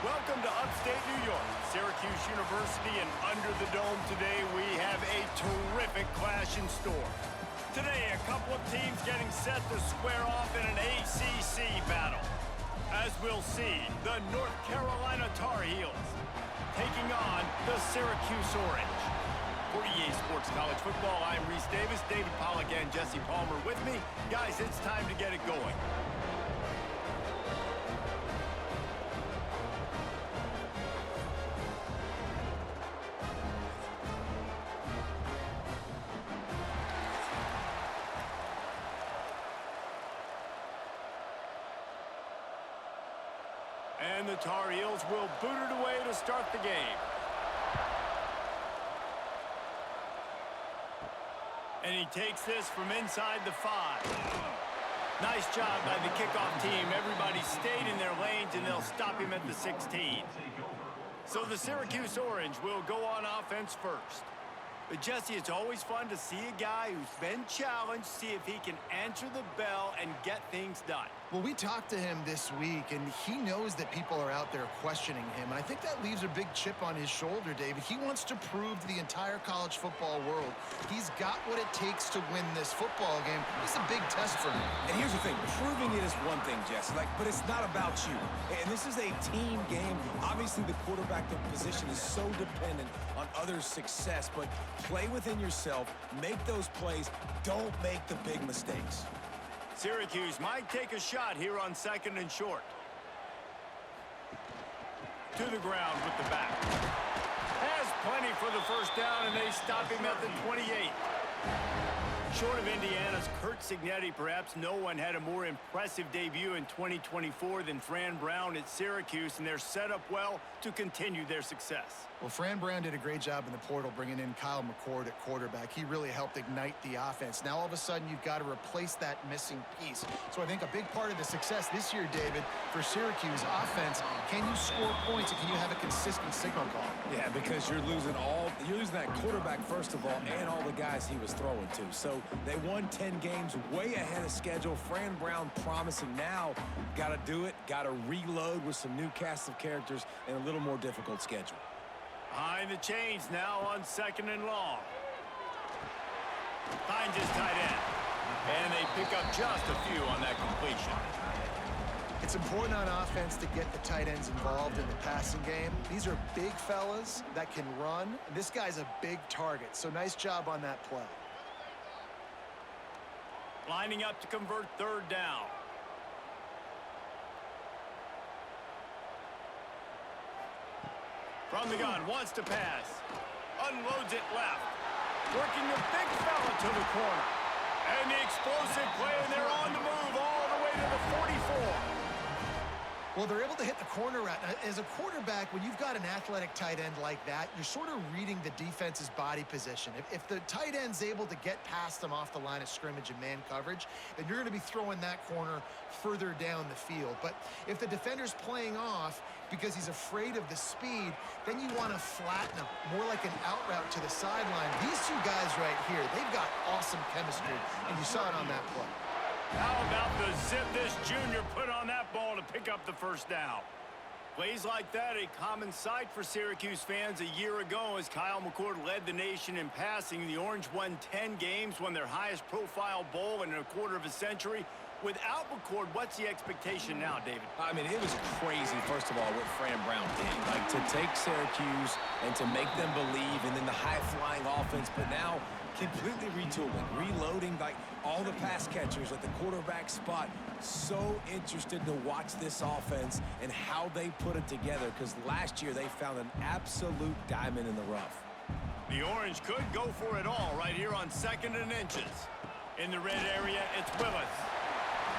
Welcome to upstate New York, Syracuse University, and under the dome today we have a terrific clash in store. Today, a couple of teams getting set to square off in an ACC battle. As we'll see, the North Carolina Tar Heels taking on the Syracuse Orange. For EA Sports College Football, I'm Reese Davis, David Pollack, and Jesse Palmer with me. Guys, it's time to get it going. And the Tar Heels will boot it away to start the game. And he takes this from inside the 5. Nice job by the kickoff team. Everybody stayed in their lanes, and they'll stop him at the 16. So the Syracuse Orange will go on offense first. But Jesse, it's always fun to see a guy who's been challenged, see if he can answer the bell and get things done. Well, we talked to him this week, and he knows that people are out there questioning him. And I think that leaves a big chip on his shoulder, David. He wants to prove to the entire college football world he's got what it takes to win this football game. It's a big test for him. And here's the thing. Proving it is one thing, Jesse, but it's not about you. And this is a team game. Obviously, the quarterback position is so dependent on others' success, but play within yourself, make those plays, don't make the big mistakes. Syracuse might take a shot here on 2nd and short. To the ground with the back. Has plenty for the first down, and they stop him at the 28. Short of Indiana's Curt Cignetti, perhaps no one had a more impressive debut in 2024 than Fran Brown at Syracuse, and they're set up well to continue their success. Well, Fran Brown did a great job in the portal bringing in Kyle McCord at quarterback. He really helped ignite the offense. Now all of a sudden you've got to replace that missing piece. So I think a big part of the success this year, David, for Syracuse offense, can you score points and can you have a consistent signal call? Yeah, because you're losing that quarterback first of all and all the guys he was throwing to. So they won 10 games way ahead of schedule. Fran Brown promising now. Got to do it. Got to reload with some new cast of characters and a little more difficult schedule. Behind the chains now on 2nd and long. Finds his tight end. And they pick up just a few on that completion. It's important on offense to get the tight ends involved in the passing game. These are big fellas that can run. This guy's a big target, so nice job on that play. Lining up to convert 3rd down. From the gun, wants to pass. Unloads it left. Working the big fella to the corner. And the explosive play, and they're on the move all the way to the 44. Well, they're able to hit the corner route. As a quarterback, when you've got an athletic tight end like that, you're sort of reading the defense's body position. If the tight end's able to get past them off the line of scrimmage and man coverage, then you're going to be throwing that corner further down the field. But if the defender's playing off because he's afraid of the speed, then you want to flatten him, more like an out route to the sideline. These two guys right here, they've got awesome chemistry, and you saw it on that play. How about the zip this junior put on that ball to pick up the first down? Plays like that, a common sight for Syracuse fans a year ago as Kyle McCord led the nation in passing. The Orange won 10 games, won their highest profile bowl in a quarter of a century. Without McCord, what's the expectation now, David? I mean, it was crazy, first of all, what Fran Brown did. Like, to take Syracuse and to make them believe, and then the high-flying offense, but now completely retooling, reloading, like all the pass catchers at the quarterback spot. So interested to watch this offense and how they put it together, because last year they found an absolute diamond in the rough. The Orange could go for it all right here on 2nd and inches. In the red area, it's Willis.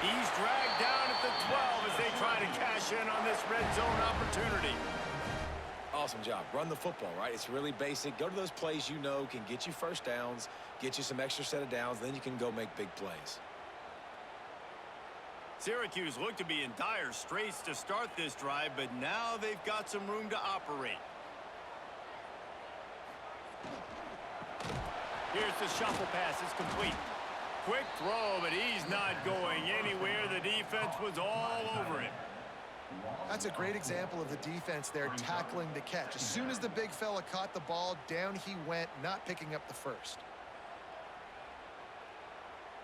He's dragged down at the 12 as they try to cash in on this red zone opportunity. Awesome job. Run the football, right? It's really basic. Go to those plays you know can get you first downs, get you some extra set of downs, then you can go make big plays. Syracuse looked to be in dire straits to start this drive, but now they've got some room to operate. Here's the shuffle pass. It's complete. Quick throw, but he's not going anywhere. The defense was all over him. That's a great example of the defense there tackling the catch. As soon as the big fella caught the ball, down he went, not picking up the first.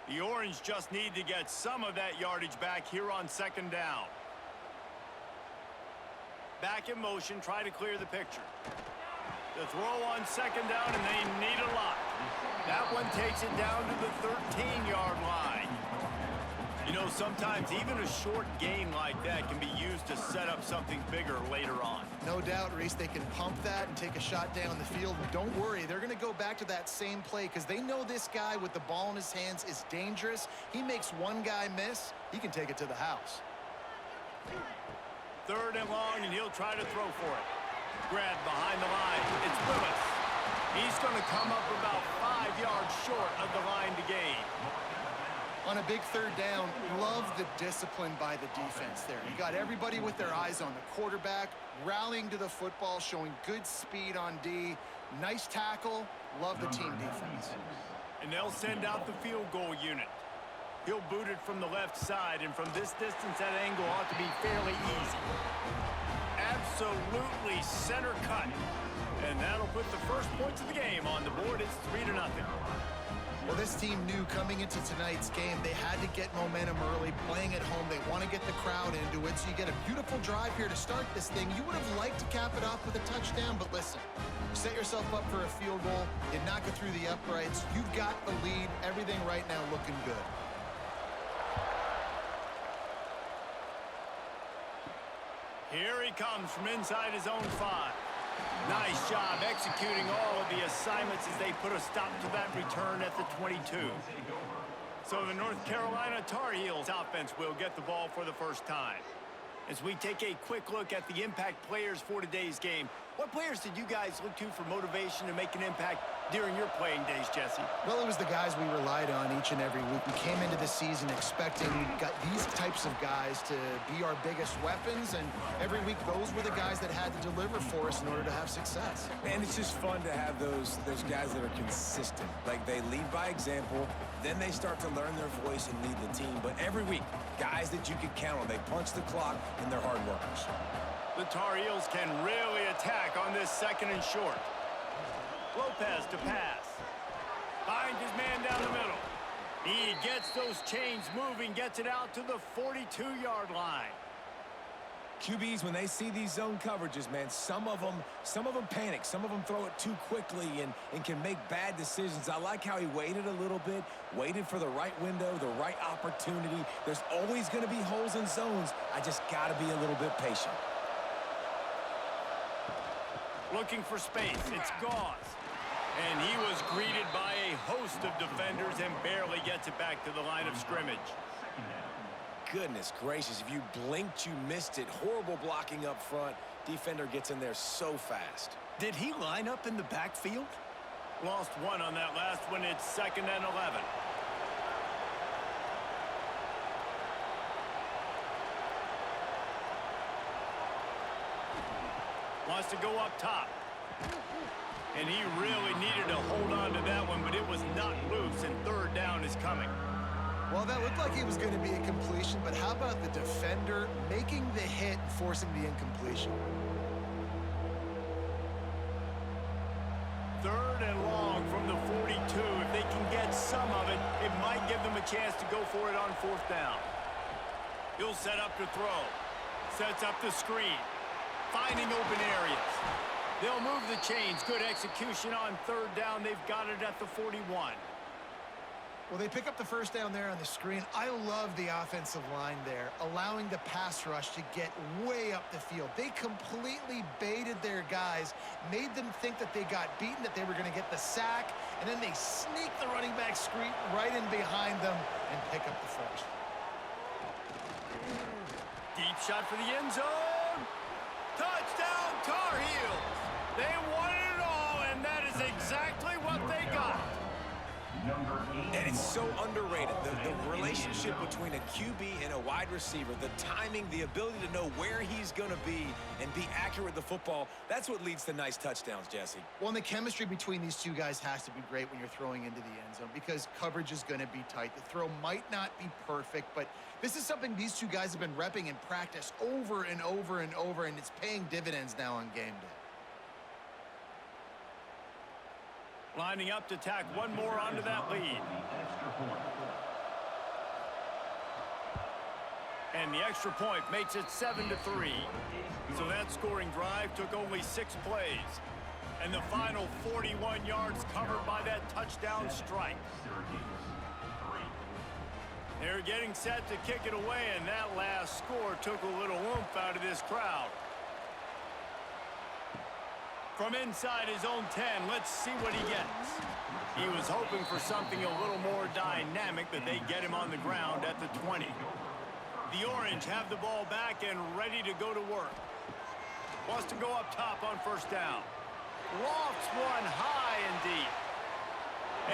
The Orange just need to get some of that yardage back here on second down. Back in motion, try to clear the picture. The throw on second down, and they need a lot. That one takes it down to the 13-yard line. You know, sometimes even a short game like that can be used to set up something bigger later on. No doubt, Reese, they can pump that and take a shot down the field. And don't worry, they're going to go back to that same play because they know this guy with the ball in his hands is dangerous. He makes one guy miss, he can take it to the house. Third and long, and he'll try to throw for it. Grab behind the line. It's Willis. He's going to come up about 5 yards short of the line to gain. On a big third down, love the discipline by the defense there. You got everybody with their eyes on the quarterback, rallying to the football, showing good speed on D. Nice tackle. Love the team defense. And they'll send out the field goal unit. He'll boot it from the left side, and from this distance, that angle ought to be fairly easy. Absolutely center cut. And that'll put the first points of the game on the board. It's 3-0. Well, this team knew coming into tonight's game they had to get momentum early, playing at home. They want to get the crowd into it, so you get a beautiful drive here to start this thing. You would have liked to cap it off with a touchdown, but listen, you set yourself up for a field goal, you knock it through the uprights, you've got the lead, everything right now looking good. Here he comes from inside his own 5. Nice job executing all of the assignments as they put a stop to that return at the 22. So the North Carolina Tar Heels offense will get the ball for the first time. As we take a quick look at the impact players for today's game, what players did you guys look to for motivation to make an impact during your playing days, Jesse? Well, it was the guys we relied on each and every week. We came into the season expecting got these types of guys to be our biggest weapons, and every week those were the guys that had to deliver for us in order to have success. And it's just fun to have those guys that are consistent. Like, they lead by example, then they start to learn their voice and lead the team. But every week, guys that you can count on, they punch the clock, and they're hard workers. The Tar Heels can really attack on this second and short. Lopez to pass. Finds his man down the middle. He gets those chains moving, gets it out to the 42-yard line. QBs, when they see these zone coverages, man, some of them panic. Some of them throw it too quickly and can make bad decisions. I like how he waited a little bit, waited for the right window, the right opportunity. There's always going to be holes in zones. I just got to be a little bit patient. Looking for space. It's Gauze. And he was greeted by a host of defenders and barely gets it back to the line of scrimmage. Goodness gracious, if you blinked, you missed it. Horrible blocking up front. Defender gets in there so fast. Did he line up in the backfield? Lost one on that last one. It's 2nd and 11. Wants to go up top. And he really needed to hold on to that one, but it was not loose, and third down is coming. Well, that looked like it was going to be a completion, but how about the defender making the hit and forcing the incompletion? Third and long from the 42. If they can get some of it, it might give them a chance to go for it on 4th down. He'll set up to throw. Sets up the screen. Finding open areas. They'll move the chains. Good execution on 3rd down. They've got it at the 41. Well, they pick up the first down there on the screen. I love the offensive line there, allowing the pass rush to get way up the field. They completely baited their guys, made them think that they got beaten, that they were going to get the sack, and then they sneak the running back screen right in behind them and pick up the first. Deep shot for the end zone. Touchdown, Tar Heels. They wanted it all, and that is exactly what they got. And it's so underrated, the relationship between a QB and a wide receiver, the timing, the ability to know where he's going to be and be accurate with the football, that's what leads to nice touchdowns, Jesse. Well, and the chemistry between these two guys has to be great when you're throwing into the end zone because coverage is going to be tight. The throw might not be perfect, but this is something these two guys have been repping in practice over and over and over, and it's paying dividends now on game day. Lining up to tack one more onto that lead. And the extra point makes it 7-3. So that scoring drive took only 6 plays. And the final 41 yards covered by that touchdown strike. They're getting set to kick it away, and that last score took a little oomph out of this crowd. From inside his own 10, let's see what he gets. He was hoping for something a little more dynamic, but they get him on the ground at the 20. The Orange have the ball back and ready to go to work. Wants to go up top on first down. Lofts one high and deep.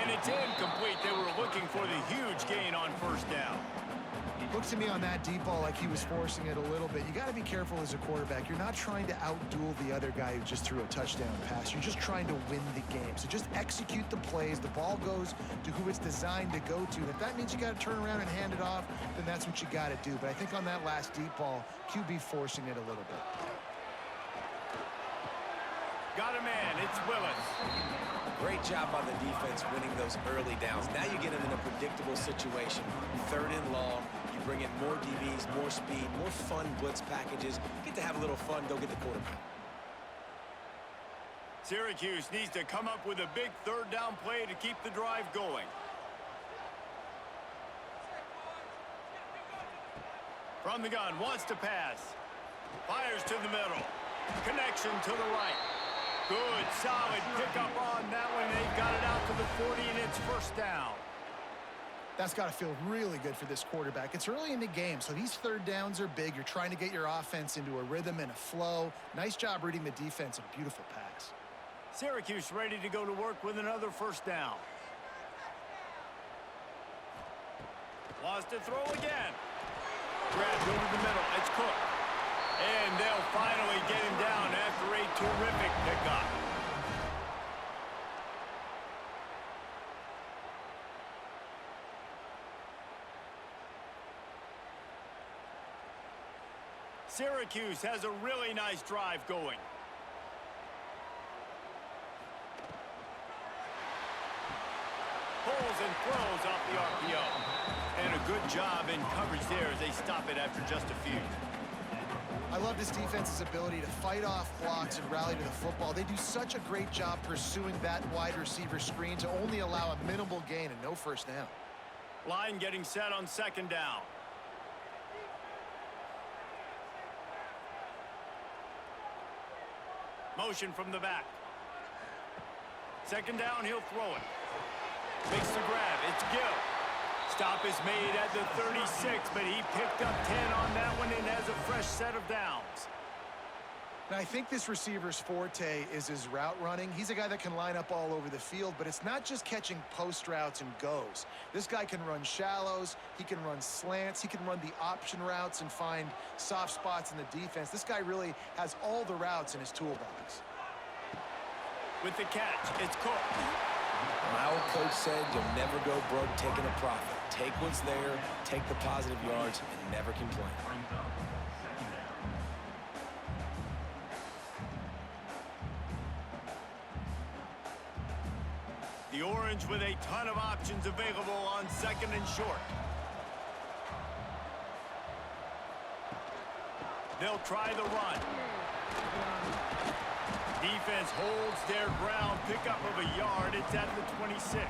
And it's incomplete. They were looking for the huge gain on first down. Looked to me on that deep ball like he was forcing it a little bit. You got to be careful as a quarterback. You're not trying to outduel the other guy who just threw a touchdown pass. You're just trying to win the game. So just execute the plays. The ball goes to who it's designed to go to. And if that means you got to turn around and hand it off, then that's what you got to do. But I think on that last deep ball, QB forcing it a little bit. Got a man. It's Willis. Great job by the defense winning those early downs. Now you get them in a predictable situation. 3rd and long. You bring in more DBs, more speed, more fun blitz packages. Get to have a little fun. Go get the quarterback. Syracuse needs to come up with a big 3rd down play to keep the drive going. From the gun, wants to pass. Fires to the middle. Connection to the right. Good, solid pickup on that one. They've got it out to the 40, and it's first down. That's got to feel really good for this quarterback. It's early in the game, so these 3rd downs are big. You're trying to get your offense into a rhythm and a flow. Nice job reading the defense. A beautiful pass. Syracuse ready to go to work with another first down. Wants to throw again. Grabbed over the middle. It's Cook. And they'll finally get him down after a terrific pickup. Syracuse has a really nice drive going. Pulls and throws off the RPO. And a good job in coverage there as they stop it after just a few. I love this defense's ability to fight off blocks and rally to the football. They do such a great job pursuing that wide receiver screen to only allow a minimal gain and no first down. Line getting set on 2nd down. Motion from the back. 2nd down, he'll throw it. Makes the grab. It's Gill. Stop is made at the 36, but he picked up 10 on that one and has a fresh set of downs. Now, I think this receiver's forte is his route running. He's a guy that can line up all over the field, but it's not just catching post routes and goes. This guy can run shallows, he can run slants, he can run the option routes and find soft spots in the defense. This guy really has all the routes in his toolbox. With the catch, it's Cook. My old coach said you'll never go broke taking a profit. Take what's there, take the positive yards, and never complain. The Orange with a ton of options available on 2nd and short. They'll try the run. Defense holds their ground. Pickup of a yard. It's at the 26.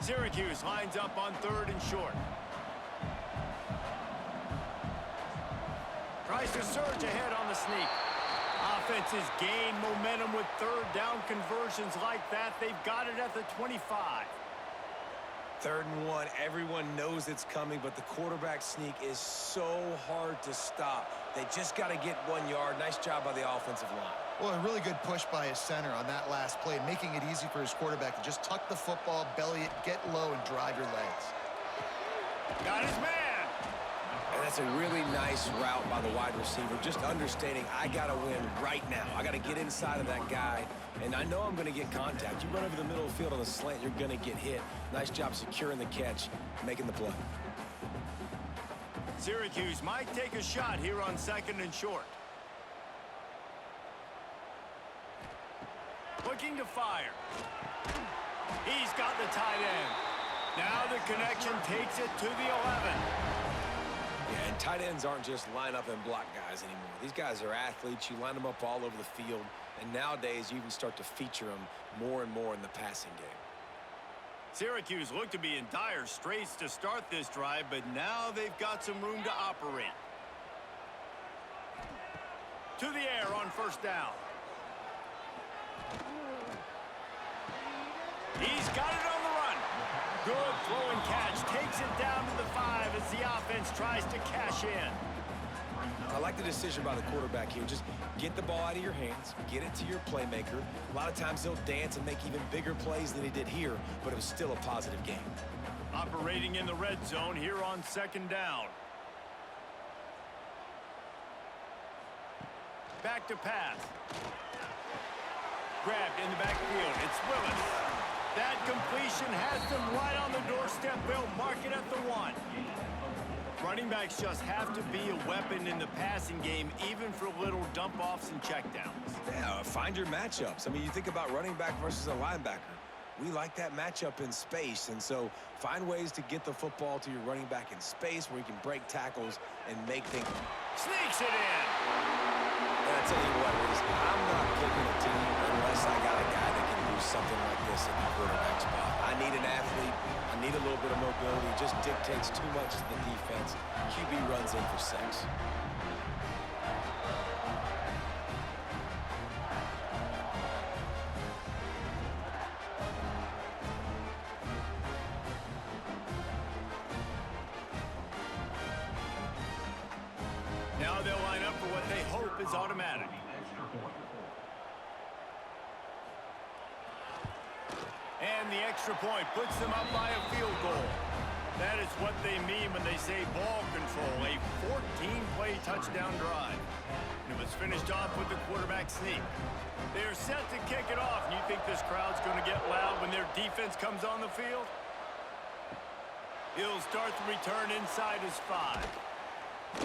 Syracuse lines up on 3rd and short. Tries to surge ahead on the sneak. Offenses gain momentum with 3rd down conversions like that. They've got it at the 25. 3rd and 1. Everyone knows it's coming, but the quarterback sneak is so hard to stop. They just got to get 1 yard. Nice job by the offensive line. Well, a really good push by his center on that last play, making it easy for his quarterback to just tuck the football, belly it, get low, and drive your legs. Got his man. And that's a really nice route by the wide receiver, just understanding I got to win right now. I got to get inside of that guy, and I know I'm going to get contact. You run over the middle of the field on the slant, you're going to get hit. Nice job securing the catch, making the play. Syracuse might take a shot here on 2nd and short. Looking to fire. He's got the tight end. Now the connection takes it to the 11. Yeah, and tight ends aren't just line up and block guys anymore. These guys are athletes. You line them up all over the field, and nowadays you even start to feature them more and more in the passing game. Syracuse looked to be in dire straits to start this drive, but now they've got some room to operate. To the air on 1st down. He's got it on the run. Good throw and catch. Takes it down to the 5 as the offense tries to cash in. I like the decision by the quarterback here. Just get the ball out of your hands, get it to your playmaker. A lot of times he'll dance and make even bigger plays than he did here, but it was still a positive game. Operating in the red zone here on 2nd down. Back to pass. Grabbed in the backfield. It's Willis. That completion has them right on the doorstep. They'll mark it at the 1. Running backs just have to be a weapon in the passing game, even for little dump-offs and checkdowns. Yeah, find your matchups. I mean, you think about running back versus a linebacker. We like that matchup in space, and so find ways to get the football to your running back in space where you can break tackles and make things. Sneaks it in. And I tell you what, I'm not picking a team unless I got a guy that can do something like this at the quarterback spot. I need an athlete. I need a little bit of mobility. It just dictates too much to the defense. QB runs in for 6. Now they'll line up for what they hope is automatic. And the extra point puts them up by a field goal. That is what they mean when they say ball control, a 14-play touchdown drive. And it was finished off with the quarterback sneak. They're set to kick it off, and you think this crowd's going to get loud when their defense comes on the field? He'll start the return inside his 5.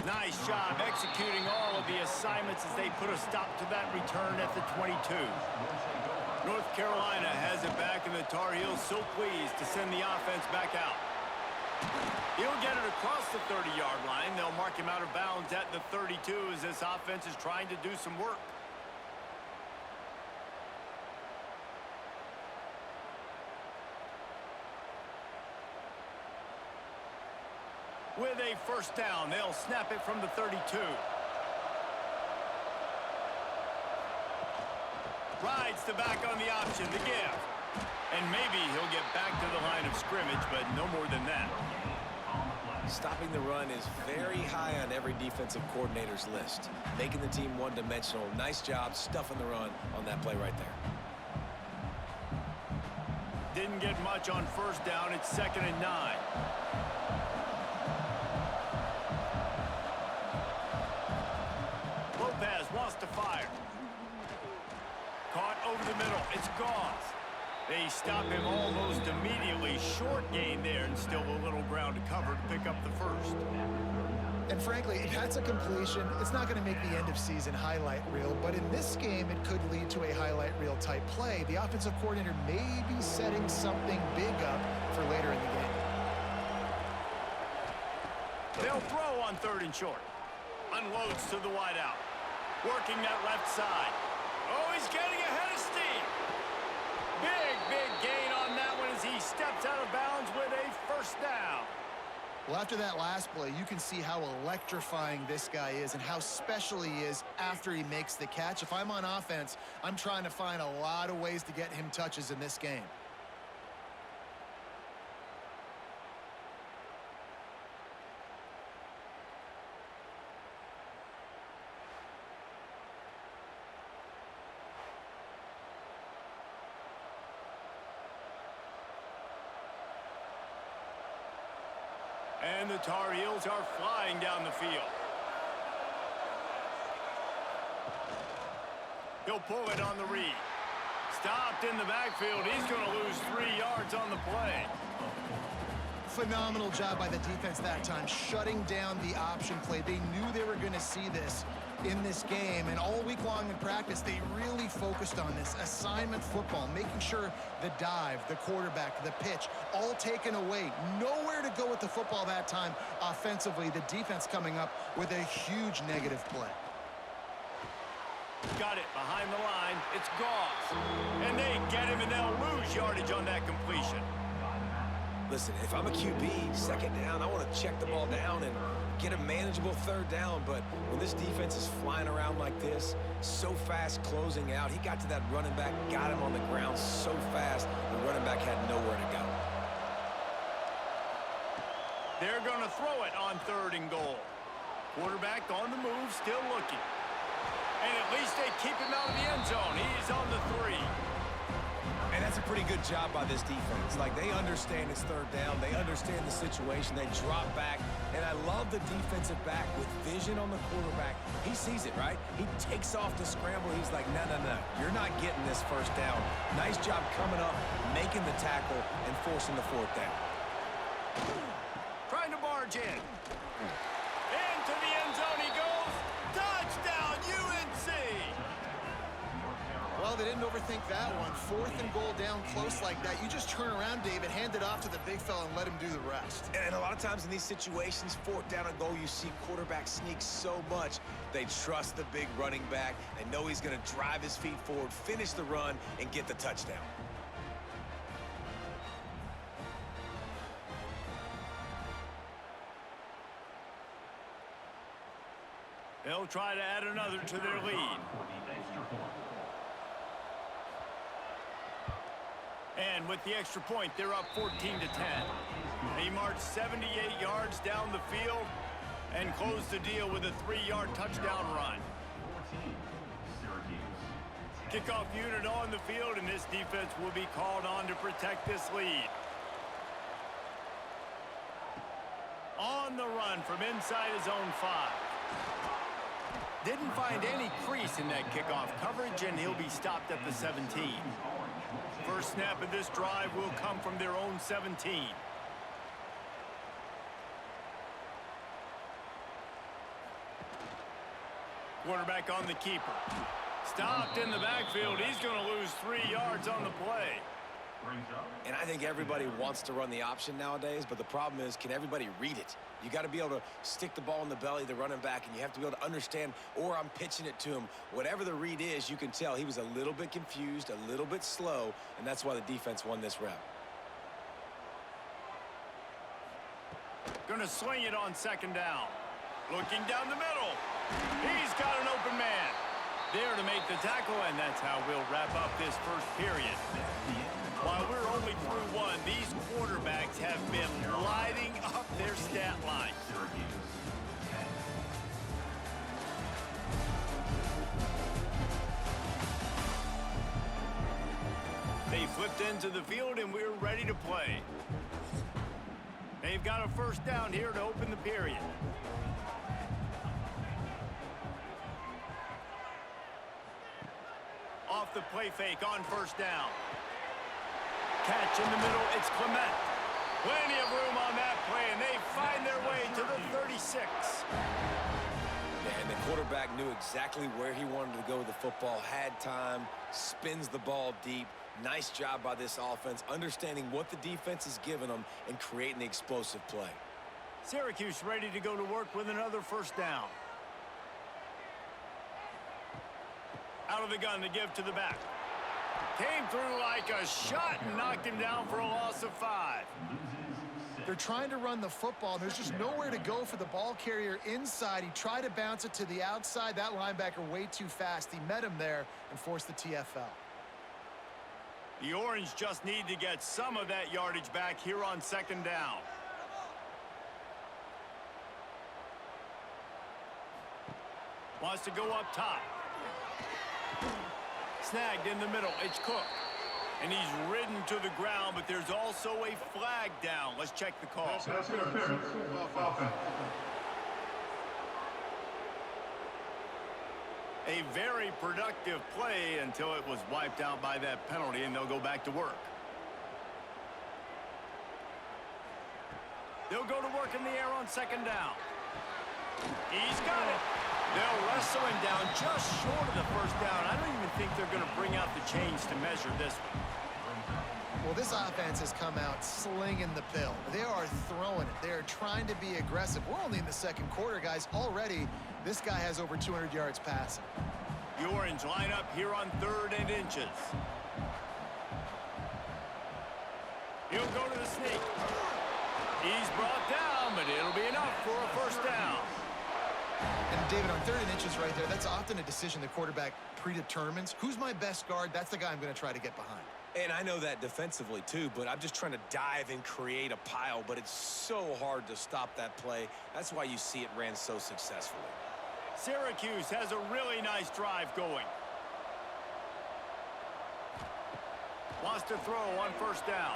Nice job executing all of the assignments as they put a stop to that return at the 22. North Carolina has it back, and the Tar Heels so pleased to send the offense back out. He'll get it across the 30-yard line. They'll mark him out of bounds at the 32 as this offense is trying to do some work. With a 1st down, they'll snap it from the 32. Rides the back on the option, the give. And maybe he'll get back to the line of scrimmage, but no more than that. Stopping the run is very high on every defensive coordinator's list. Making the team one-dimensional. Nice job stuffing the run on that play right there. Didn't get much on 1st down. It's 2nd and 9. Lopez wants to fire. Caught over the middle. It's Goss. They stop him almost immediately. Short gain there, and still a little ground to cover to pick up the 1st. And frankly, if that's a completion, it's not going to make the end-of-season highlight reel, but in this game, it could lead to a highlight reel type play. The offensive coordinator may be setting something big up for later in the game. They'll throw on 3rd and short. Unloads to the wideout. Working that left side. Oh, he's getting ahead of steam. Big gain on that one as he steps out of bounds with a 1st down. Well, after that last play, you can see how electrifying this guy is and how special he is after he makes the catch. If I'm on offense, I'm trying to find a lot of ways to get him touches in this game. And the Tar Heels are flying down the field. He'll pull it on the read. Stopped in the backfield. He's going to lose 3 yards on the play. Phenomenal job by the defense that time, shutting down the option play. They knew they were going to see this in this game, and all week long in practice, they really focused on this assignment football, making sure the dive, the quarterback, the pitch, all taken away. Nowhere to go with the football that time offensively. The defense coming up with a huge negative play. Got it behind the line. It's Goff. And they get him, and they'll lose yardage on that completion. Listen, if I'm a QB, second down, I want to check the ball down and get a manageable third down. But when this defense is flying around like this, so fast closing out, he got to that running back, got him on the ground so fast, the running back had nowhere to go. They're going to throw it on 3rd and goal. Quarterback on the move, still looking. And at least they keep him out of the end zone. He's on the 3. And that's a pretty good job by this defense. Like, they understand it's 3rd down. They understand the situation. They drop back. And I love the defensive back with vision on the quarterback. He sees it, right? He takes off the scramble. He's like, no, no, no. You're not getting this 1st down. Nice job coming up, making the tackle, and forcing the 4th down. Trying to barge in. Into the end zone he goes. Touchdown, UNC! Well, they didn't overthink that one. 4th and goal down close like that. You just turn around, David, hand it off to the big fella and let him do the rest. And a lot of times in these situations, 4th down and goal, you see quarterbacks sneak so much. They trust the big running back. They know he's going to drive his feet forward, finish the run, and get the touchdown. They'll try to add another to their lead. And with the extra point, they're up 14-10. They march 78 yards down the field and close the deal with a 3-yard touchdown run. Kickoff unit on the field, and this defense will be called on to protect this lead. On the run from inside his own 5. Didn't find any crease in that kickoff coverage, and he'll be stopped at the 17. First snap of this drive will come from their own 17. Quarterback on the keeper. Stopped in the backfield. He's going to lose 3 yards on the play. And I think everybody wants to run the option nowadays, but the problem is, can everybody read it? You got to be able to stick the ball in the belly of the running back, and you have to be able to understand, or I'm pitching it to him. Whatever the read is, you can tell he was a little bit confused, a little bit slow, and that's why the defense won this rep. Going to swing it on 2nd down. Looking down the middle. He's got an open man. There to make the tackle, and that's how we'll wrap up this first period. While we're only through one, these quarterbacks have been lighting up their stat lines. They flipped into the field, and we're ready to play. They've got a 1st down here to open the period. Off the play fake on 1st down. Catch in the middle, it's Clement. Plenty of room on that play, and they find their way to the 36. And the quarterback knew exactly where he wanted to go with the football, had time, spins the ball deep. Nice job by this offense, understanding what the defense is giving them and creating the explosive play. Syracuse ready to go to work with another 1st down. Out of the gun to give to the back. Came through like a shot and knocked him down for a loss of 5. They're trying to run the football. There's just nowhere to go for the ball carrier inside. He tried to bounce it to the outside. That linebacker way too fast. He met him there and forced the TFL. The Orange just need to get some of that yardage back here on 2nd down. Wants to go up top. Snagged in the middle. It's Cook. And he's ridden to the ground, but there's also a flag down. Let's check the call. That's interference. Offense. A very productive play until it was wiped out by that penalty, and they'll go back to work. They'll go to work in the air on second down. He's got it. They'll wrestle him down just short of the first down. I don't even think they're going to bring out the chains to measure this one. Well, this offense has come out slinging the pill. They are throwing it. They are trying to be aggressive. We're only in the second quarter, guys. Already, this guy has over 200 yards passing. The Orange line up here on 3rd and inches. He'll go to the sneak. He's brought down, but it'll be enough for a first down. And David, on 3rd and inches right there, that's often a decision the quarterback predetermines. Who's my best guard? That's the guy I'm going to try to get behind. And I know that defensively, too, but I'm just trying to dive and create a pile, but it's so hard to stop that play. That's why you see it ran so successfully. Syracuse has a really nice drive going. Wants to throw on first down.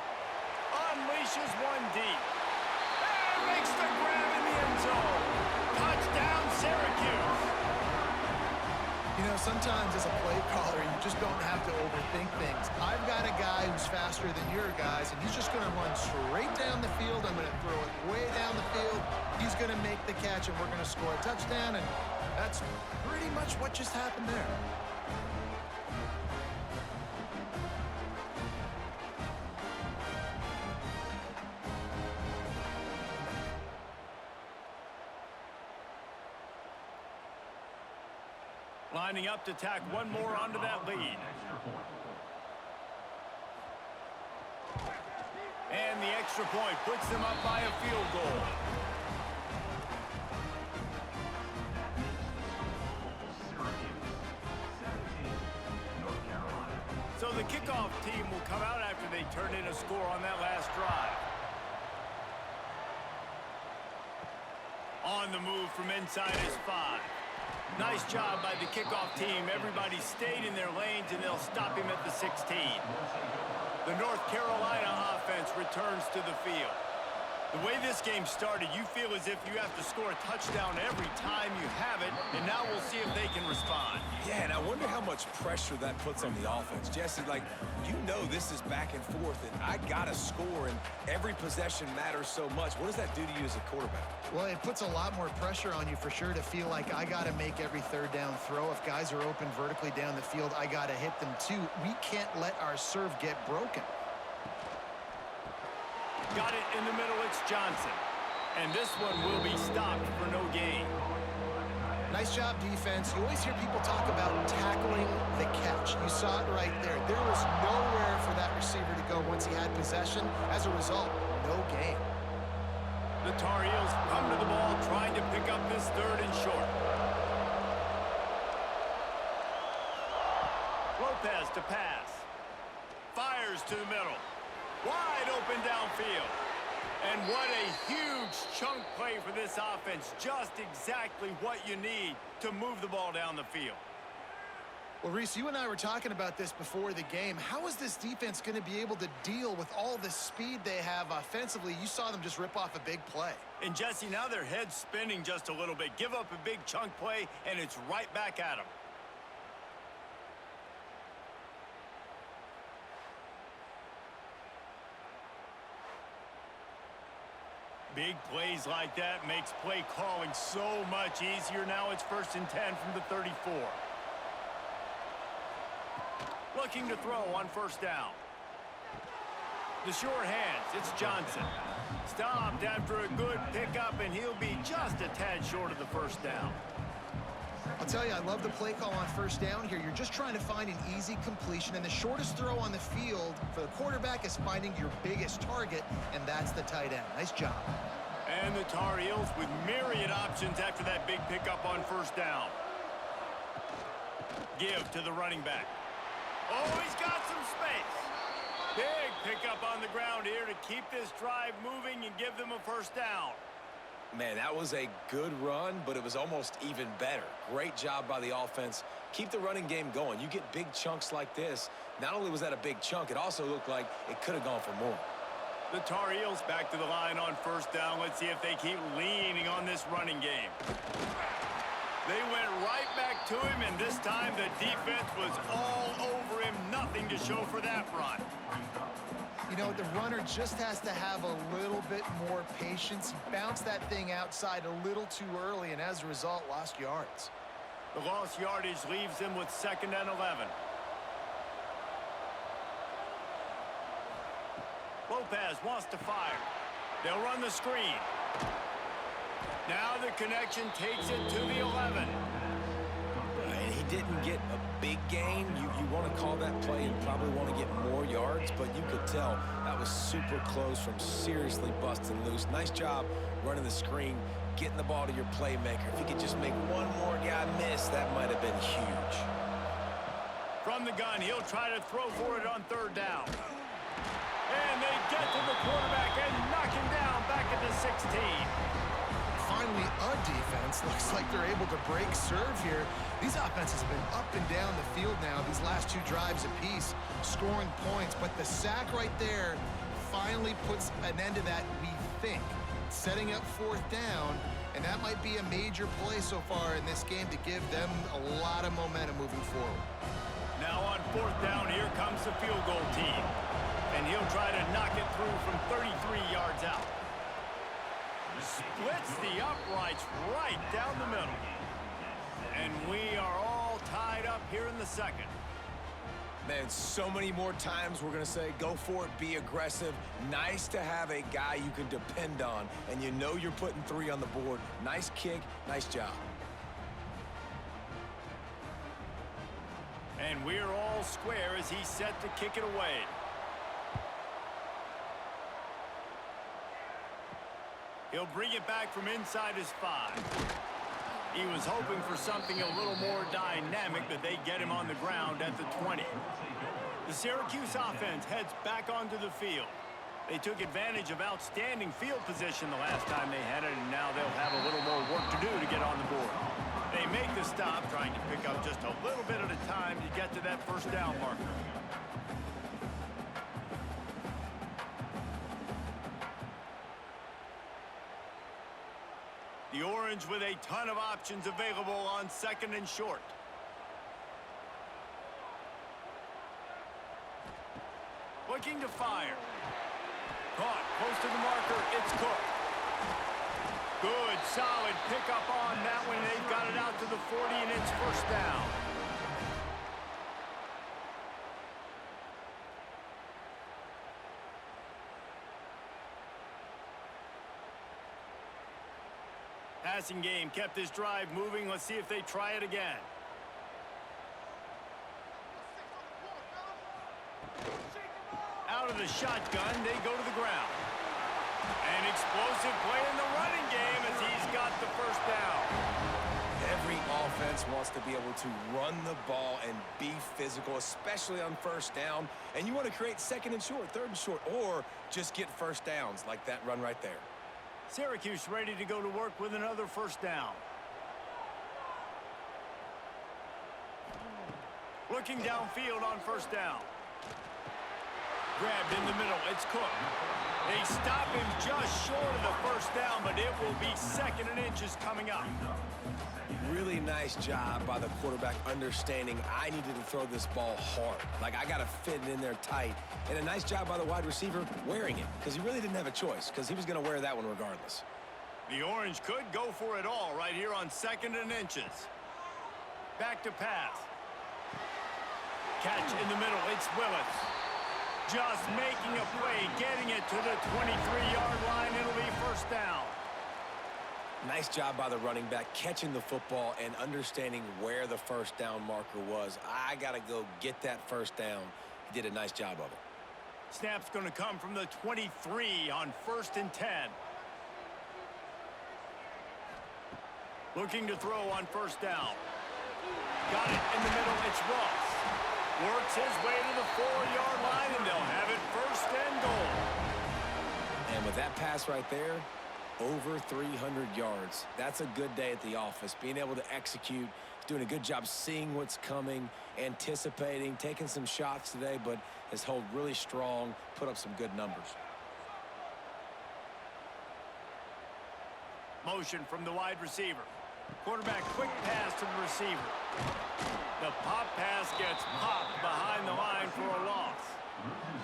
Unleashes one deep. And makes the grab in the end zone. Touchdown, Syracuse. You know, sometimes as a play caller, you just don't have to overthink things. I've got a guy who's faster than your guys, and he's just going to run straight down the field. I'm going to throw it way down the field. He's going to make the catch, and we're going to score a touchdown, and that's pretty much what just happened there. Lining up to tack one more onto that lead. And the extra point puts them up by a field goal. So the kickoff team will come out after they turn in a score on that last drive. On the move from inside is 5. Nice job by the kickoff team. Everybody stayed in their lanes, and they'll stop him at the 16. The North Carolina offense returns to the field. The way this game started, you feel as if you have to score a touchdown every time you have it, and now we'll see if they can respond. Yeah, and I wonder how much pressure that puts on the offense. Jesse, like, you know this is back and forth, and I got to score, and every possession matters so much. What does that do to you as a quarterback? Well, it puts a lot more pressure on you for sure to feel like I got to make every 3rd down throw. If guys are open vertically down the field, I got to hit them too. We can't let our serve get broken. Got it in the middle, it's Johnson. And this one will be stopped for no gain. Nice job, defense. You always hear people talk about tackling the catch. You saw it right there. There was nowhere for that receiver to go once he had possession. As a result, no gain. The Tar Heels come to the ball trying to pick up this 3rd and short. Lopez to pass. Fires to the middle. Wide open downfield. And what a huge chunk play for this offense. Just exactly what you need to move the ball down the field. Well, Reese, you and I were talking about this before the game. How is this defense going to be able to deal with all the speed they have offensively? You saw them just rip off a big play. And, Jesse, now their head's spinning just a little bit. Give up a big chunk play, and it's right back at them. Big plays like that makes play calling so much easier. Now it's 1st and 10 from the 34. Looking to throw on 1st down. The short hands, it's Johnson. Stopped after a good pickup, and he'll be just a tad short of the 1st down. I'll tell you, I love the play call on 1st down here. You're just trying to find an easy completion, and the shortest throw on the field for the quarterback is finding your biggest target, and that's the tight end. Nice job. And the Tar Heels with myriad options after that big pickup on 1st down. Give to the running back. Oh, he's got some space. Big pickup on the ground here to keep this drive moving and give them a 1st down. Man, that was a good run, but it was almost even better. Great job by the offense keep the running game going. You get big chunks like this. Not only was that a big chunk, it also looked like it could have gone for more. The Tar Heels back to the line on first down. Let's see if they keep leaning on this running game. They went right back to him, and this time the defense was all over him. Nothing to show for that run. You know, the runner just has to have a little bit more patience. He bounced that thing outside a little too early, and as a result, lost yards. The lost yardage leaves them with 2nd and 11. Lopez wants to fire. They'll run the screen. Now the connection takes it to the 11. And he didn't get a big gain. You want to call that play and probably want to get more yards, but you could tell that was super close from seriously busting loose. Nice job running the screen, getting the ball to your playmaker. If he could just make one more guy miss, that might have been huge. From the gun, he'll try to throw for it on 3rd down. And they get to the quarterback and knock him down back at the 16. Finally, a defense. Looks like they're able to break serve here. These offenses have been up and down the field now, these last 2 drives apiece, scoring points. But the sack right there finally puts an end to that, we think. Setting up 4th down, and that might be a major play so far in this game to give them a lot of momentum moving forward. Now on 4th down, here comes the field goal team. And he'll try to knock it through from 33 yards out. Splits the uprights right down the middle. And we are all tied up here in the 2nd. Man, so many more times we're going to say, go for it, be aggressive. Nice to have a guy you can depend on, and you know you're putting 3 on the board. Nice kick, nice job. And we're all square as he's set to kick it away. He'll bring it back from inside his 5. He was hoping for something a little more dynamic, but they get him on the ground at the 20. The Syracuse offense heads back onto the field. They took advantage of outstanding field position the last time they had it, and now they'll have a little more work to do to get on the board. They make the stop, trying to pick up just a little bit at a time to get to that 1st down marker. The Orange with a ton of options available on 2nd and short. Looking to fire. Caught close to the marker. It's Cook. Good, solid pickup on that one. They've got it out to the 40, and it's 1st down. Passing game kept this drive moving. Let's see if they try it again. Out of the shotgun, they go to the ground. An explosive play in the running game as he's got the 1st down. Every offense wants to be able to run the ball and be physical, especially on 1st down. And you want to create 2nd and short, 3rd and short, or just get 1st downs like that run right there. Syracuse ready to go to work with another 1st down. Looking downfield on 1st down. Grabbed in the middle. It's Cook. They stop him just short of the 1st down, but it will be 2nd and inches coming up. Really nice job by the quarterback understanding I needed to throw this ball hard. Like, I got to fit it in there tight. And a nice job by the wide receiver wearing it, because he really didn't have a choice, because he was going to wear that one regardless. The Orange could go for it all right here on 2nd and inches. Back to pass. Catch in the middle. It's Willis. Just making a play, getting it to the 23-yard line. It'll be 1st down. Nice job by the running back, catching the football and understanding where the 1st down marker was. I got to go get that 1st down. He did a nice job of it. Snap's going to come from the 23 on 1st and 10. Looking to throw on 1st down. Got it in the middle. It's Ross. Works his way to the 4-yard line, and they'll have it 1st and goal. And with that pass right there, Over 300 yards. That's a good day at the office. Being able to execute, doing a good job seeing what's coming, anticipating, taking some shots today, but has held really strong, put up some good numbers. Motion from the wide receiver. Quarterback quick pass to the receiver. The pop pass gets popped behind the line for a loss.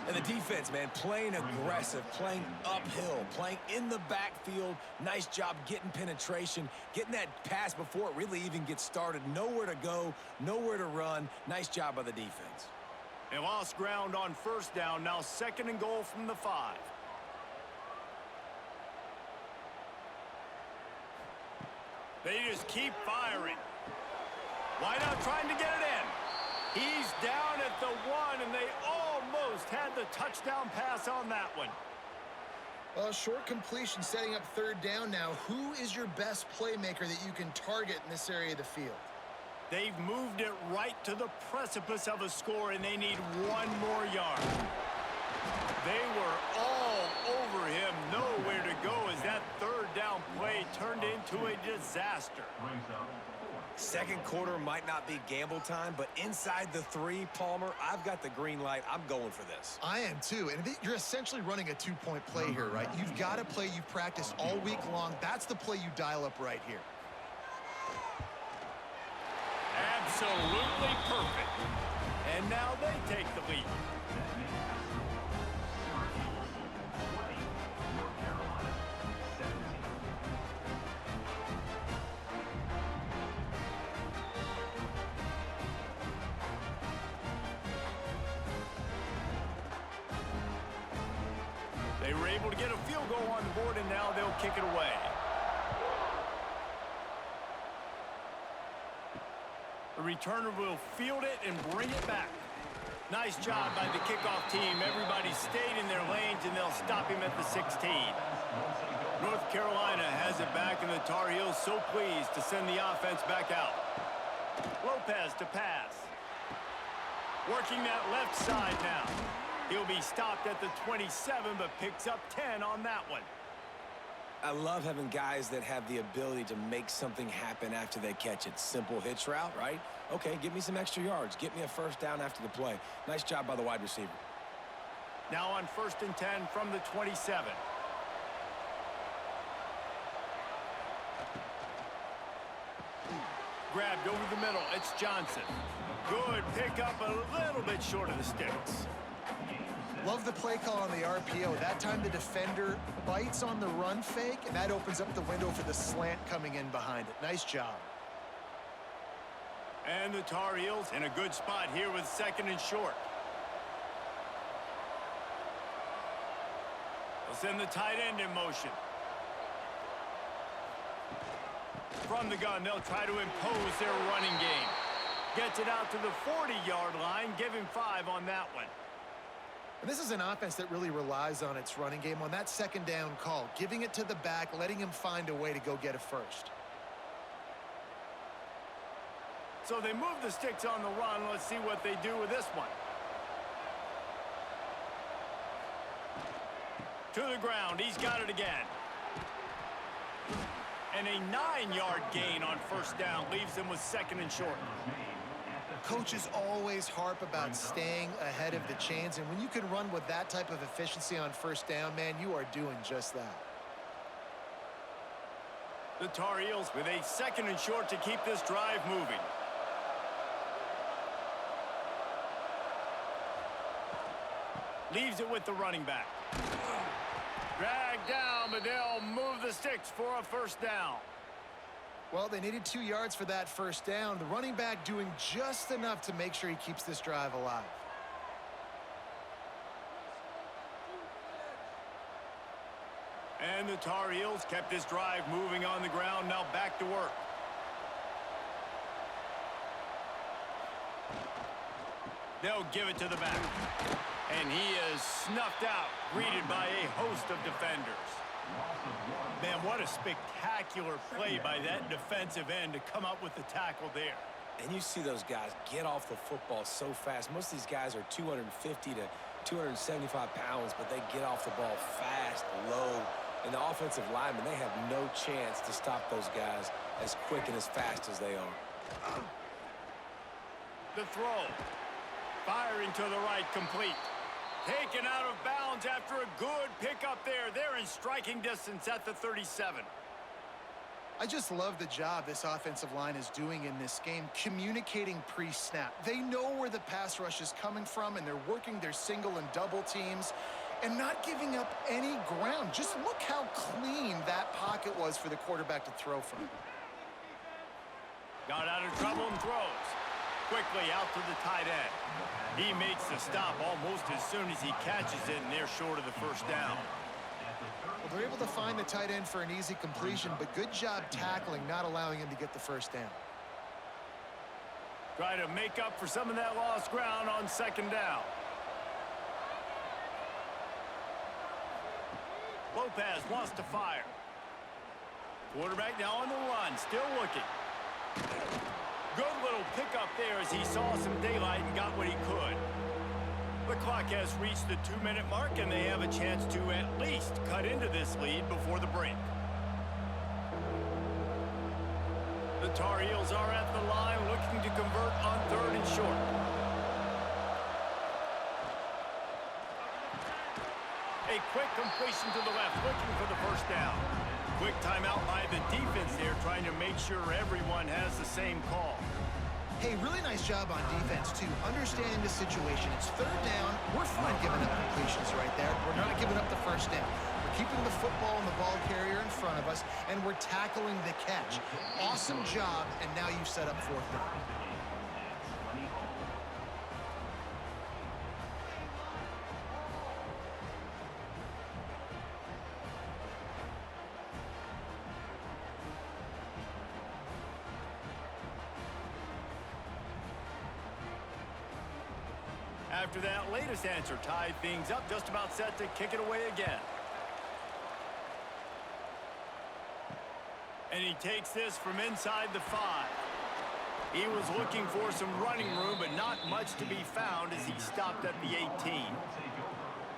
And the defense, man, playing aggressive, playing uphill, playing in the backfield. Nice job getting penetration, getting that pass before it really even gets started. Nowhere to go, nowhere to run. Nice job by the defense. They lost ground on first down. Now 2nd and goal from the 5. They just keep firing. Why not trying to get it in? He's down at the 1, and they almost had the touchdown pass on that one. Well, short completion setting up 3rd down now. Who is your best playmaker that you can target in this area of the field? They've moved it right to the precipice of a score, and they need 1 more yard. They were all over him. Nowhere to go as that 3rd down play turned into a disaster. Second quarter might not be gamble time, but inside the 3, Palmer, I've got the green light. I'm going for this. I am too, and you're essentially running a 2-point play here, right? You've got a play you've practiced all week long. That's the play you dial up right here. Absolutely perfect. And now they take the lead. They were able to get a field goal on the board, and now they'll kick it away. The returner will field it and bring it back. Nice job by the kickoff team. Everybody stayed in their lanes, and they'll stop him at the 16. North Carolina has it back, and the Tar Heels so pleased to send the offense back out. Lopez to pass. Working that left side now. He'll be stopped at the 27, but picks up 10 on that one. I love having guys that have the ability to make something happen after they catch it. Simple hitch route, right? Okay, give me some extra yards. Get me a 1st down after the play. Nice job by the wide receiver. Now on 1st and 10 from the 27. Grabbed over the middle. It's Johnson. Good pickup, a little bit short of the sticks. Love the play call on the RPO. That time the defender bites on the run fake, and that opens up the window for the slant coming in behind it. Nice job. And the Tar Heels in a good spot here with 2nd and short. They'll send the tight end in motion. From the gun, they'll try to impose their running game. Gets it out to the 40-yard line. Give him 5 on that one. And this is an offense that really relies on its running game on that 2nd down call, giving it to the back, letting him find a way to go get a 1st. So they move the sticks on the run. Let's see what they do with this one. To the ground. He's got it again. And a 9-yard gain on 1st down leaves them with 2nd and short. Coaches always harp about staying ahead of the chains, and when you can run with that type of efficiency on 1st down, man, you are doing just that. The Tar Heels with a 2nd and short to keep this drive moving. Leaves it with the running back. Dragged down, but they'll move the sticks for a 1st down. Well, they needed 2 yards for that 1st down. The running back doing just enough to make sure he keeps this drive alive. And the Tar Heels kept this drive moving on the ground. Now back to work. They'll give it to the back. And he is snuffed out, greeted by a host of defenders. Man, what a spectacular play by that defensive end to come up with the tackle there. And you see those guys get off the football so fast. Most of these guys are 250 to 275 pounds, but they get off the ball fast, low, And the offensive linemen, they have no chance to stop those guys as quick and as fast as they are. The throw. Firing to the right, complete. Taken out of bounds after a good pickup there. They're in striking distance at the 37. I just love the job this offensive line is doing in this game, communicating pre-snap. They know where the pass rush is coming from, and they're working their single and double teams and not giving up any ground. Just look how clean that pocket was for the quarterback to throw from. Got out of trouble and throws. Quickly out to the tight end. He makes the stop almost as soon as he catches it, and they're short of the first down. Well, they're able to find the tight end for an easy completion, but good job tackling, not allowing him to get the first down. Try to make up for some of that lost ground on second down. Lopez wants to fire. Quarterback now on the run, still looking. Good little pickup there as he saw some daylight and got what he could. The clock has reached the 2-minute mark, and they have a chance to at least cut into this lead before the break. The Tar Heels are at the line looking to convert on 3rd and short. A quick completion to the left, looking for the first down. Quick timeout by the defense there, trying to make sure everyone has the same call. Hey, really nice job on defense, too. Understanding the situation. It's 3rd down. We're fine giving up completions right there. We're not giving up the first down. We're keeping the football and the ball carrier in front of us, and we're tackling the catch. Awesome job, and now you've set up 4th down. After that latest answer tied things up, just about set to kick it away again. And he takes this from inside the 5. He was looking for some running room, but not much to be found as he stopped at the 18.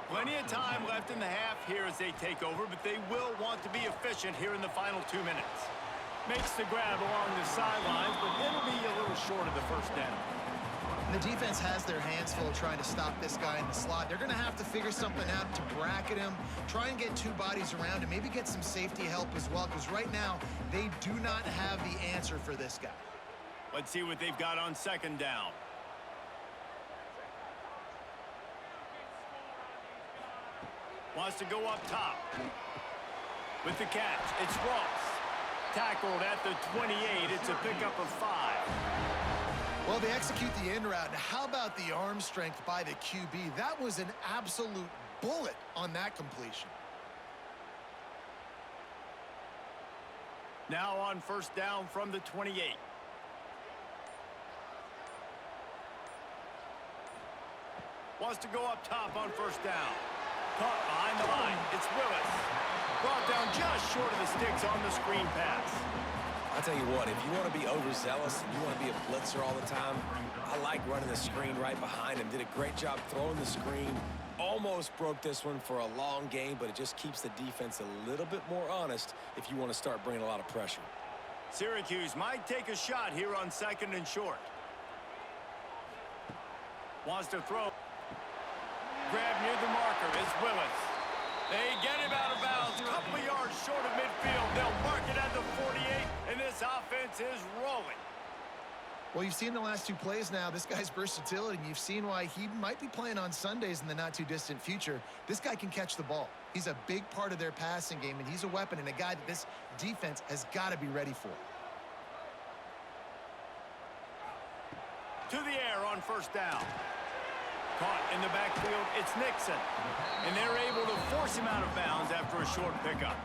Plenty of time left in the half here as they take over, but they will want to be efficient here in the final 2 minutes. Makes the grab along the sidelines, but it'll be a little short of the first down. The defense has their hands full trying to stop this guy in the slot. They're going to have to figure something out to bracket him, try and get 2 bodies around him, maybe get some safety help as well, because right now they do not have the answer for this guy. Let's see what they've got on second down. Wants to go up top. With the catch, it's Ross. Tackled at the 28. It's a pickup of 5. Well, they execute the in route. Now, how about the arm strength by the QB? That was an absolute bullet on that completion. Now on first down from the 28. Wants to go up top on first down. Caught behind the line. It's Willis. Brought down just short of the sticks on the screen pass. I'll tell you what, if you want to be overzealous and you want to be a blitzer all the time, I like running the screen right behind him. Did a great job throwing the screen. Almost broke this one for a long game, but it just keeps the defense a little bit more honest if you want to start bringing a lot of pressure. Syracuse might take a shot here on 2nd and short. Wants to throw. Grab near the marker. It's Willis. They get him out of bounds. A couple yards short of midfield. They'll mark it at the 48, and this offense is rolling. Well, you've seen the last 2 plays now. This guy's versatility, and you've seen why he might be playing on Sundays in the not-too-distant future. This guy can catch the ball. He's a big part of their passing game, and he's a weapon and a guy that this defense has got to be ready for. To the air on first down. Caught in the backfield, it's Nixon. And they're able to force him out of bounds after a short pickup.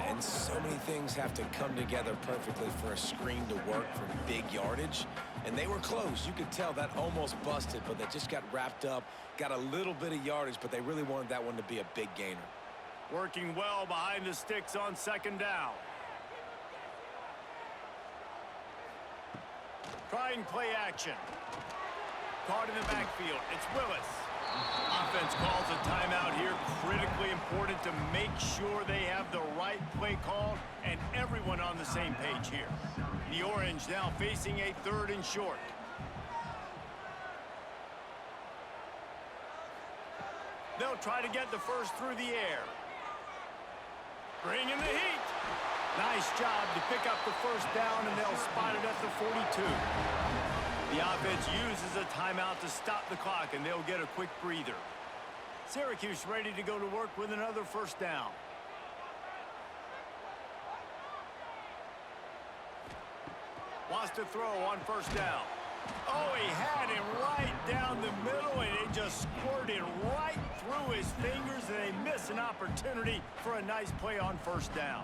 And so many things have to come together perfectly for a screen to work for big yardage. And they were close. You could tell that almost busted, but they just got wrapped up, got a little bit of yardage, but they really wanted that one to be a big gainer. Working well behind the sticks on second down. Trying play action. Caught in the backfield. It's Willis. Offense calls a timeout here. Critically important to make sure they have the right play called and everyone on the same page here. The Orange now facing a 3rd and short. They'll try to get the first through the air. Bring in the heat. Nice job to pick up the first down, and they'll spot it at the 42. The offense uses a timeout to stop the clock, and they'll get a quick breather. Syracuse ready to go to work with another first down. Wants to throw on first down. Oh, he had him right down the middle, and it just squirted right through his fingers, and they miss an opportunity for a nice play on first down.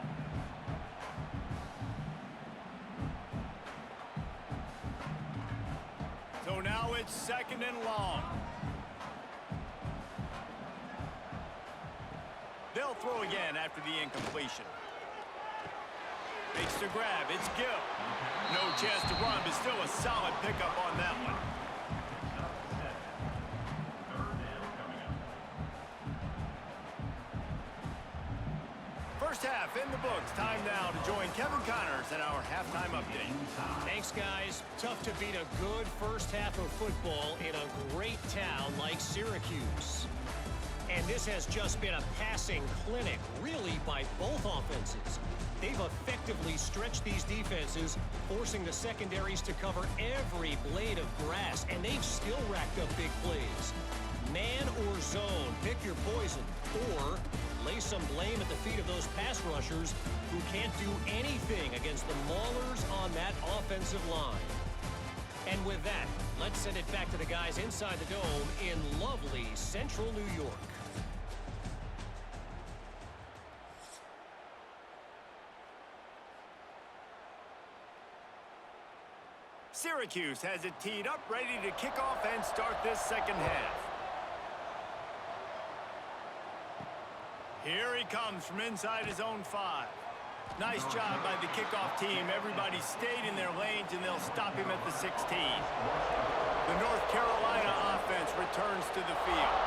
So now it's 2nd and long. They'll throw again after the incompletion. Makes the grab. It's Gill. No chance to run, but still a solid pickup on that one. First half in the books. Time now to join Kevin Connors in our halftime update. Thanks, guys. Tough to beat a good first half of football in a great town like Syracuse. And this has just been a passing clinic, really, by both offenses. They've effectively stretched these defenses, forcing the secondaries to cover every blade of grass, and they've still racked up big plays. Man or zone, pick your poison, or lay some blame at the feet of those pass rushers who can't do anything against the maulers on that offensive line. And with that, let's send it back to the guys inside the dome in lovely central New York. Syracuse has it teed up, ready to kick off and start this second half. Here he comes from inside his own 5. Nice job by the kickoff team. Everybody stayed in their lanes, and they'll stop him at the 16. The North Carolina offense returns to the field.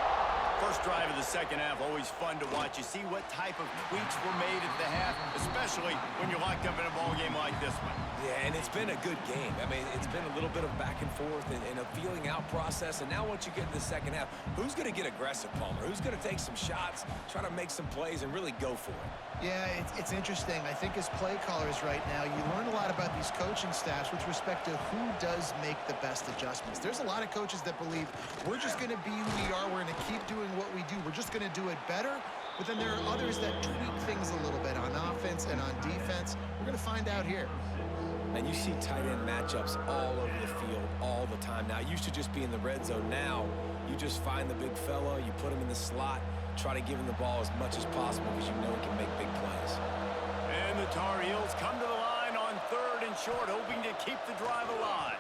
First drive of the second half, always fun to watch. You see what type of tweaks were made at the half, especially when you're locked up in a ball game like this one. Yeah, and it's been a good game. I mean, it's been a little bit of back and forth and a feeling out process. And now once you get in the second half, who's going to get aggressive, Palmer? Who's going to take some shots, try to make some plays, and really go for it? Yeah, it's interesting. I think as play callers right now, you learn a lot about these coaching staffs with respect to who does make the best adjustments. There's a lot of coaches that believe we're just going to be who we are. We're going to keep doing what we do. We're just going to do it better. But then there are others that tweak things a little bit on offense and on defense. We're going to find out here. And you see tight end matchups all over the field all the time. Now, it used to just be in the red zone. Now, you just find the big fella, you put him in the slot, try to give him the ball as much as possible because you know he can make big plays. And the Tar Heels come to the line on 3rd and short, hoping to keep the drive alive.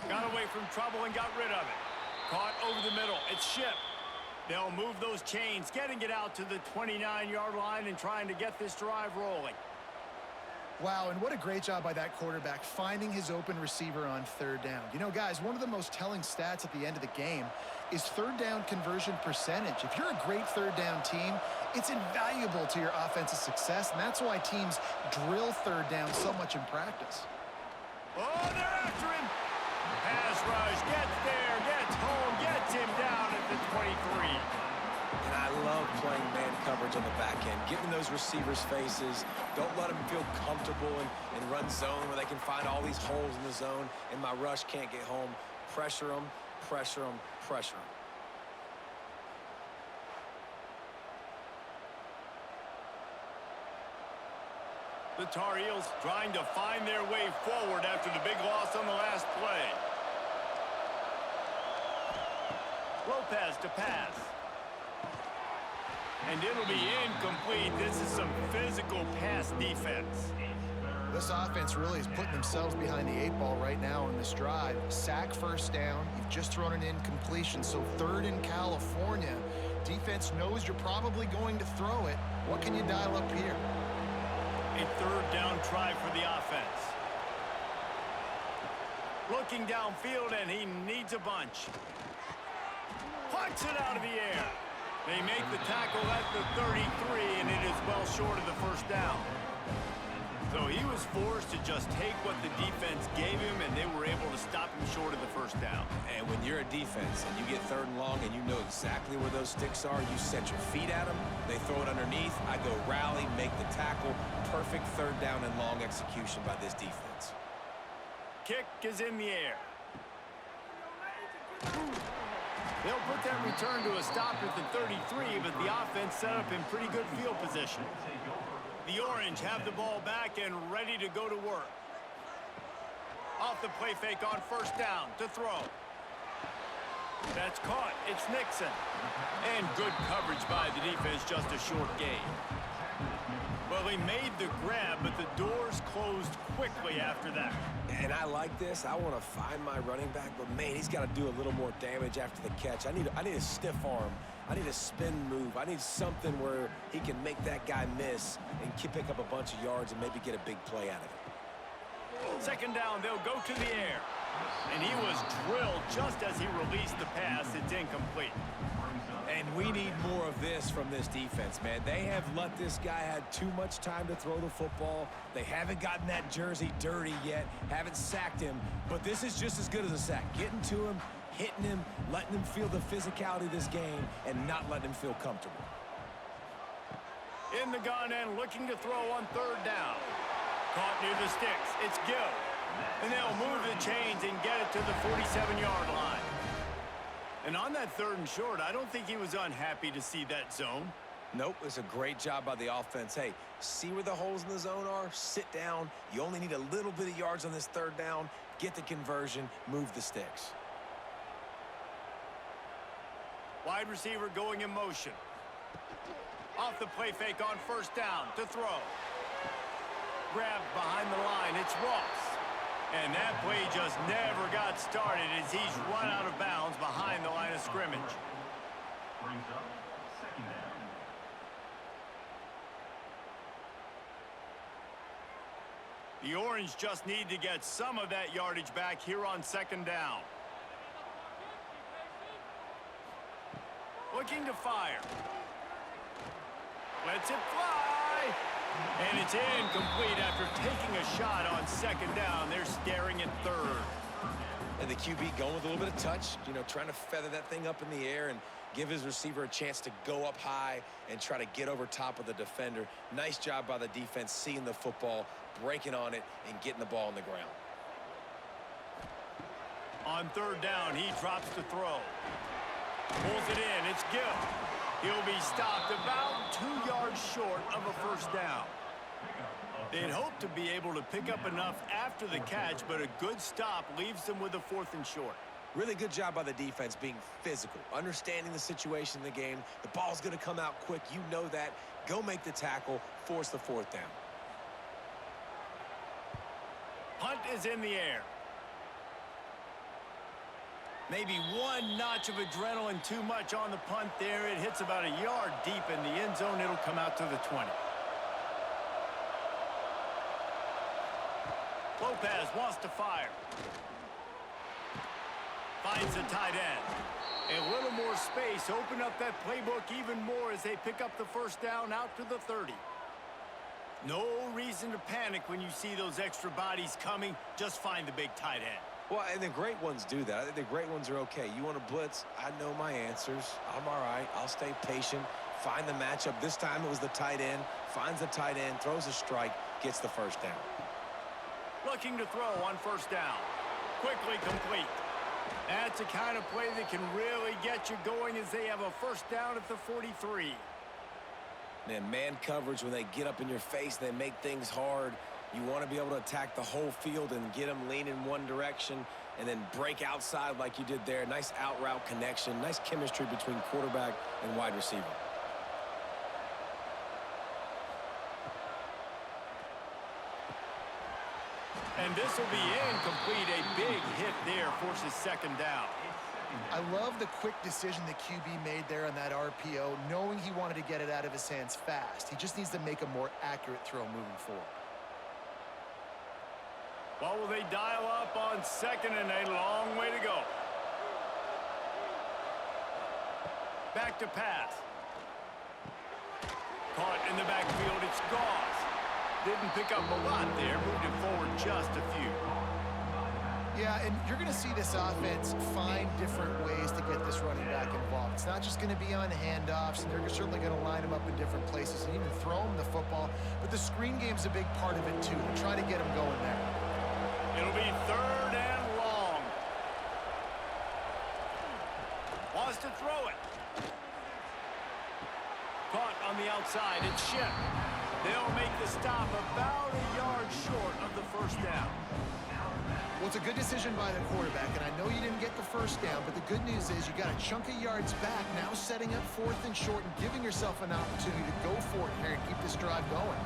Got away from trouble and got rid of it. Caught over the middle. It's Ship. They'll move those chains, getting it out to the 29-yard line and trying to get this drive rolling. Wow, and what a great job by that quarterback finding his open receiver on 3rd down. You know, guys, one of the most telling stats at the end of the game is 3rd down conversion percentage. If you're a great 3rd down team, it's invaluable to your offensive success, and that's why teams drill 3rd down so much in practice. Oh, they're after him. Pass rush, gets there, gets home, gets him down at the 23. And I love playing man coverage on the back end, giving those receivers faces. Don't let them feel comfortable and run zone where they can find all these holes in the zone and my rush can't get home. Pressure them, pressure them, pressure them. The Tar Heels trying to find their way forward after the big loss on the last play. Lopez to pass. And it'll be incomplete. This is some physical pass defense. This offense really is putting themselves behind the 8 ball right now on this drive. Sack first down. You've just thrown an incompletion, so 3rd in California. Defense knows you're probably going to throw it. What can you dial up here? A 3rd down try for the offense. Looking downfield, and he needs a bunch. Punts it out of the air. They make the tackle at the 33, and it is well short of the first down. So he was forced to just take what the defense gave him, and they were able to stop him short of the first down. And when you're a defense and you get 3rd and long and you know exactly where those sticks are, you set your feet at them, they throw it underneath, I go rally, make the tackle. Perfect 3rd down and long execution by this defense. Kick is in the air. They'll put that return to a stop at the 33, but the offense set up in pretty good field position. The Orange have the ball back and ready to go to work. Off the play fake on first down to throw. That's caught. It's Nixon. And good coverage by the defense, just a short gain. Well, he made the grab, but the doors closed quickly after that. And I like this. I want to find my running back, but man, he's got to do a little more damage after the catch. I need a stiff arm. I need a spin move. I need something where he can make that guy miss and pick up a bunch of yards and maybe get a big play out of it. 2nd down, they'll go to the air. And he was drilled just as he released the pass. It's incomplete. And we need more of this from this defense, man. They have let this guy have too much time to throw the football. They haven't gotten that jersey dirty yet, haven't sacked him, but this is just as good as a sack. Getting to him, hitting him, letting him feel the physicality of this game, and not letting him feel comfortable. In the gun and looking to throw on 3rd down. Caught near the sticks. It's Gill. And they'll move the chains and get it to the 47-yard line. And on that 3rd and short, I don't think he was unhappy to see that zone. Nope, it's a great job by the offense. Hey, see where the holes in the zone are? Sit down. You only need a little bit of yards on this 3rd down. Get the conversion. Move the sticks. Wide receiver going in motion. Off the play fake on first down to throw. Grabbed behind the line. It's Ross. And that play just never got started as he's run out of bounds behind the line of scrimmage. Brings up 2nd down. The Orange just need to get some of that yardage back here on 2nd down. Looking to fire. Lets it fly. And it's incomplete after taking a shot on 2nd down. They're staring at 3rd. And the QB going with a little bit of touch, trying to feather that thing up in the air and give his receiver a chance to go up high and try to get over top of the defender. Nice job by the defense seeing the football, breaking on it, and getting the ball on the ground. On 3rd down, he drops to throw. Pulls it in. It's Gill. He'll be stopped about 2 yards short of a first down. They'd hoped to be able to pick up enough after the catch, but a good stop leaves them with a 4th and short. Really good job by the defense being physical, understanding the situation in the game. The ball's going to come out quick. You know that. Go make the tackle, force the 4th down. Punt is in the air. Maybe one notch of adrenaline too much on the punt there. It hits about a yard deep in the end zone. It'll come out to the 20. Lopez wants to fire. Finds the tight end. A little more space. Open up that playbook even more as they pick up the first down out to the 30. No reason to panic when you see those extra bodies coming. Just find the big tight end. Well, and the great ones do that. I think the great ones are okay. You want to blitz? I know my answers. I'm all right. I'll stay patient. Find the matchup. This time it was the tight end. Finds the tight end, throws a strike, gets the first down. Looking to throw on first down. Quickly complete. That's the kind of play that can really get you going as they have a first down at the 43. Man coverage, when they get up in your face, they make things hard. You want to be able to attack the whole field and get them lean in one direction and then break outside like you did there. Nice out route connection. Nice chemistry between quarterback and wide receiver. And this will be incomplete. A big hit there forces second down. I love the quick decision the QB made there on that RPO, knowing he wanted to get it out of his hands fast. He just needs to make a more accurate throw moving forward. Well, will they dial up on second and a long way to go? back to pass. Caught in the backfield, it's Gauze. Didn't pick up a lot there, moved it forward just a few. Yeah, and you're going to see this offense find different ways to get this running back involved. It's not just going to be on handoffs, and they're certainly going to line him up in different places and even throw him the football. But the screen game's a big part of it, too. They're trying to get him going there. It'll be 3rd and long. Wants to throw it. Caught on the outside. It's Shep. They'll make the stop about a yard short of the first down. Well, it's a good decision by the quarterback, and I know you didn't get the first down, but the good news is you got a chunk of yards back, now setting up 4th and short and giving yourself an opportunity to go for it here and keep this drive going.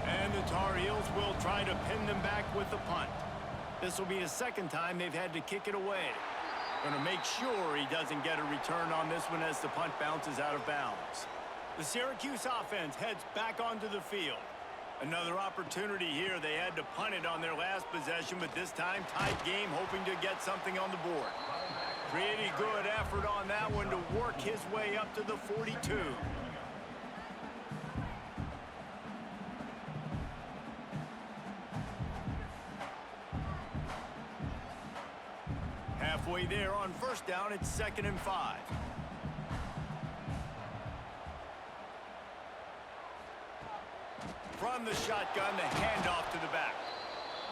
And the Tar Heels will try to pin them back with the punt. This will be the 2nd time they've had to kick it away. Going to make sure he doesn't get a return on this one as the punt bounces out of bounds. The Syracuse offense heads back onto the field. Another opportunity here. They had to punt it on their last possession, but this time tight game, hoping to get something on the board. Pretty good effort on that one to work his way up to the 42. Halfway there on first down, it's 2nd and 5. From the shotgun, the handoff to the back.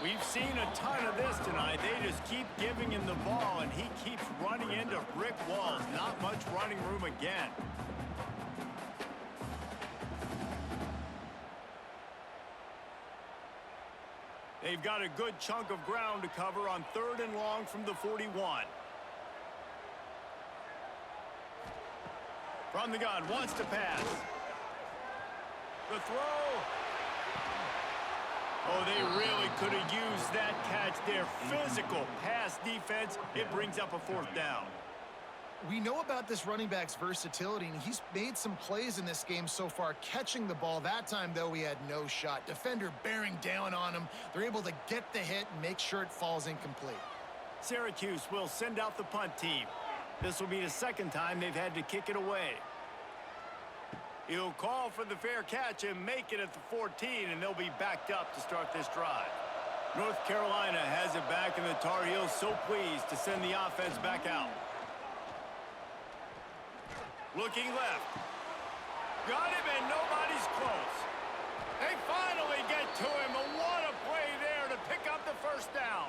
We've seen a ton of this tonight. They just keep giving him the ball, and he keeps running into brick walls. Not much running room again. They've got a good chunk of ground to cover on 3rd and long from the 41. From the gun, wants to pass. The throw. Oh, they really could have used that catch there. Physical pass defense. It brings up a 4th down. We know about this running back's versatility, and he's made some plays in this game so far, catching the ball. That time, though, he had no shot. Defender bearing down on him. They're able to get the hit and make sure it falls incomplete. Syracuse will send out the punt team. This will be the 2nd time they've had to kick it away. He'll call for the fair catch and make it at the 14, and they'll be backed up to start this drive. North Carolina has it back, and the Tar Heels so pleased to send the offense back out. Looking left. Got him, and nobody's close. They finally get to him, and what a play there to pick up the first down.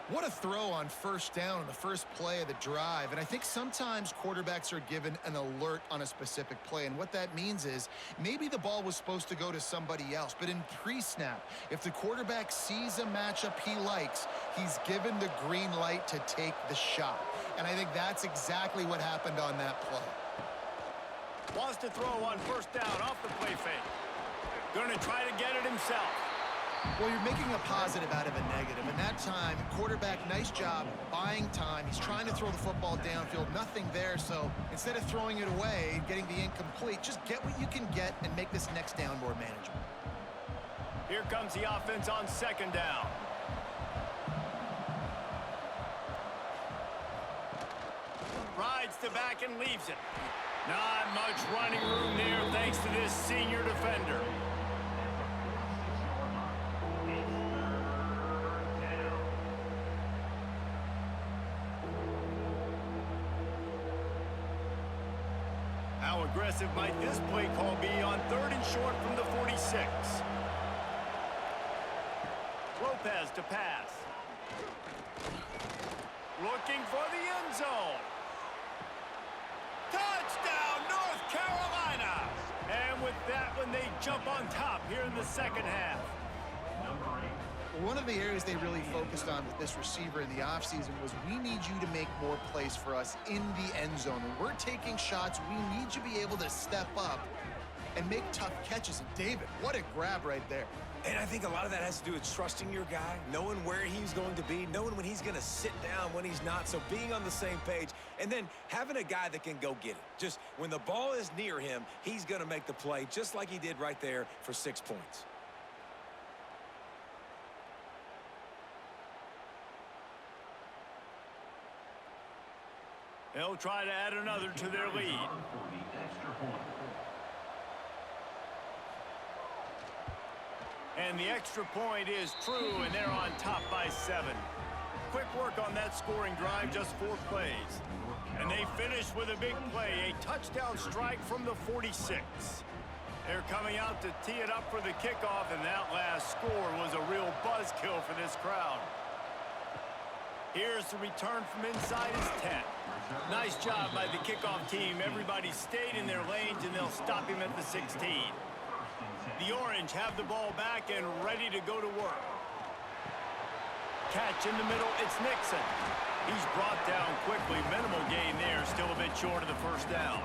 What a throw on first down on the first play of the drive. And I think sometimes quarterbacks are given an alert on a specific play. And what that means is maybe the ball was supposed to go to somebody else. But in pre-snap, if the quarterback sees a matchup he likes, he's given the green light to take the shot. And I think that's exactly what happened on that play. Wants to throw on first down off the play fake. Going to try to get it himself. Well, you're making a positive out of a negative. And that time, quarterback, nice job buying time. He's trying to throw the football downfield. Nothing there. So instead of throwing it away, getting the incomplete, just get what you can get and make this next down more manageable. Here comes the offense on 2nd down. Rides the back and leaves it. Not much running room there thanks to this senior defender. How aggressive might this play call be on 3rd and short from the 46? Lopez to pass. Looking for the end zone. Touchdown, North Carolina! And with that one, they jump on top here in the 2nd half. One of the areas they really focused on with this receiver in the offseason was we need you to make more plays for us in the end zone. When we're taking shots, we need you to be able to step up and make tough catches. And David, what a grab right there. And I think a lot of that has to do with trusting your guy, knowing where he's going to be, knowing when he's going to sit down, when he's not. So being on the same page, and then having a guy that can go get it. Just when the ball is near him, he's going to make the play, just like he did right there for 6 points. They'll try to add another to their lead. For the extra point. And the extra point is true, and they're on top by 7. Quick work on that scoring drive, just 4 plays. And they finish with a big play, a touchdown strike from the 46. They're coming out to tee it up for the kickoff, and that last score was a real buzzkill for this crowd. Here's the return from inside his 10. Nice job by the kickoff team. Everybody stayed in their lanes, and they'll stop him at the 16. The Orange have the ball back and ready to go to work. Catch in the middle, it's Nixon. He's brought down quickly. Minimal gain there, still a bit short of the first down.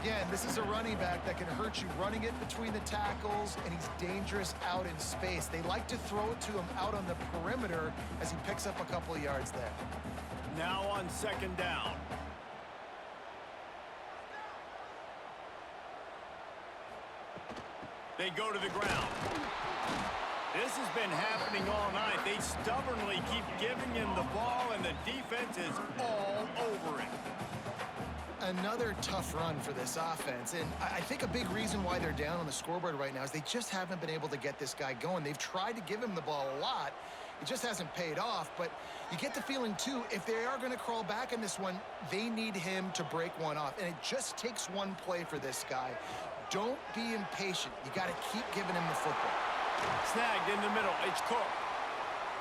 Again, this is a running back that can hurt you running it between the tackles, and he's dangerous out in space. They like to throw it to him out on the perimeter as he picks up a couple of yards there. Now on second down. They go to the ground. This has been happening all night. They stubbornly keep giving him the ball, and the defense is all over it. Another tough run for this offense, and I think a big reason why they're down on the scoreboard right now is they just haven't been able to get this guy going. They've tried to give him the ball a lot. It just hasn't paid off, but you get the feeling, too, if they are going to crawl back in this one, they need him to break one off, and it just takes one play for this guy. Don't be impatient. You got to keep giving him the football. Snagged in the middle. It's Cook.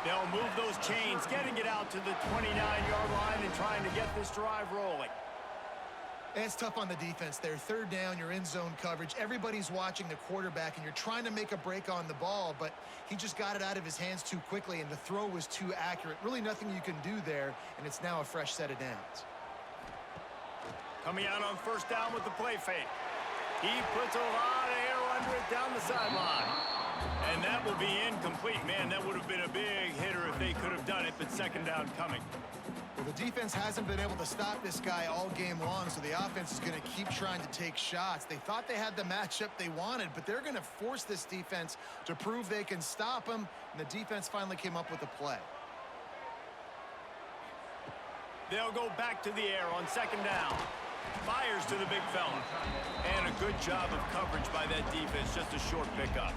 They'll move those chains, getting it out to the 29-yard line and trying to get this drive rolling. And it's tough on the defense there. Third down, you're in zone coverage. Everybody's watching the quarterback, and you're trying to make a break on the ball, but he just got it out of his hands too quickly, and the throw was too accurate. Really nothing you can do there, and it's now a fresh set of downs. Coming out on first down with the play fake. He puts a lot of air under it down the sideline. And that will be incomplete. Man, that would have been a big hitter if they could have done it, but second down coming. Well, the defense hasn't been able to stop this guy all game long, so the offense is going to keep trying to take shots. They thought they had the matchup they wanted, but they're going to force this defense to prove they can stop him, and the defense finally came up with a play. They'll go back to the air on second down. Fires to the big fella. And a good job of coverage by that defense, just a short pickup.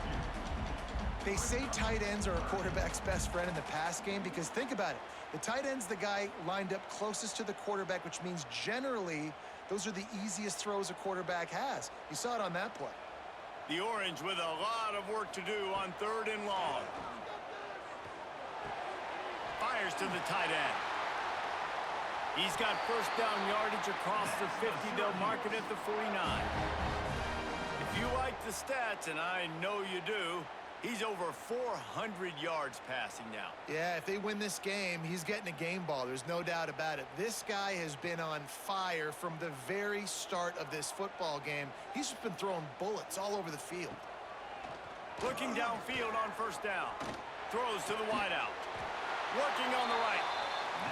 They say tight ends are a quarterback's best friend in the pass game because think about it. The tight end's the guy lined up closest to the quarterback, which means generally those are the easiest throws a quarterback has. You saw it on that play. The Orange with a lot of work to do on third and long. Fires to the tight end. He's got first down yardage across the 50. They'll mark it at the 49. If you like the stats, and I know you do, he's over 400 yards passing now. Yeah, if they win this game, he's getting a game ball. There's no doubt about it. This guy has been on fire from the very start of this football game. He's just been throwing bullets all over the field. Looking downfield on first down. Throws to the wideout. Working on the right.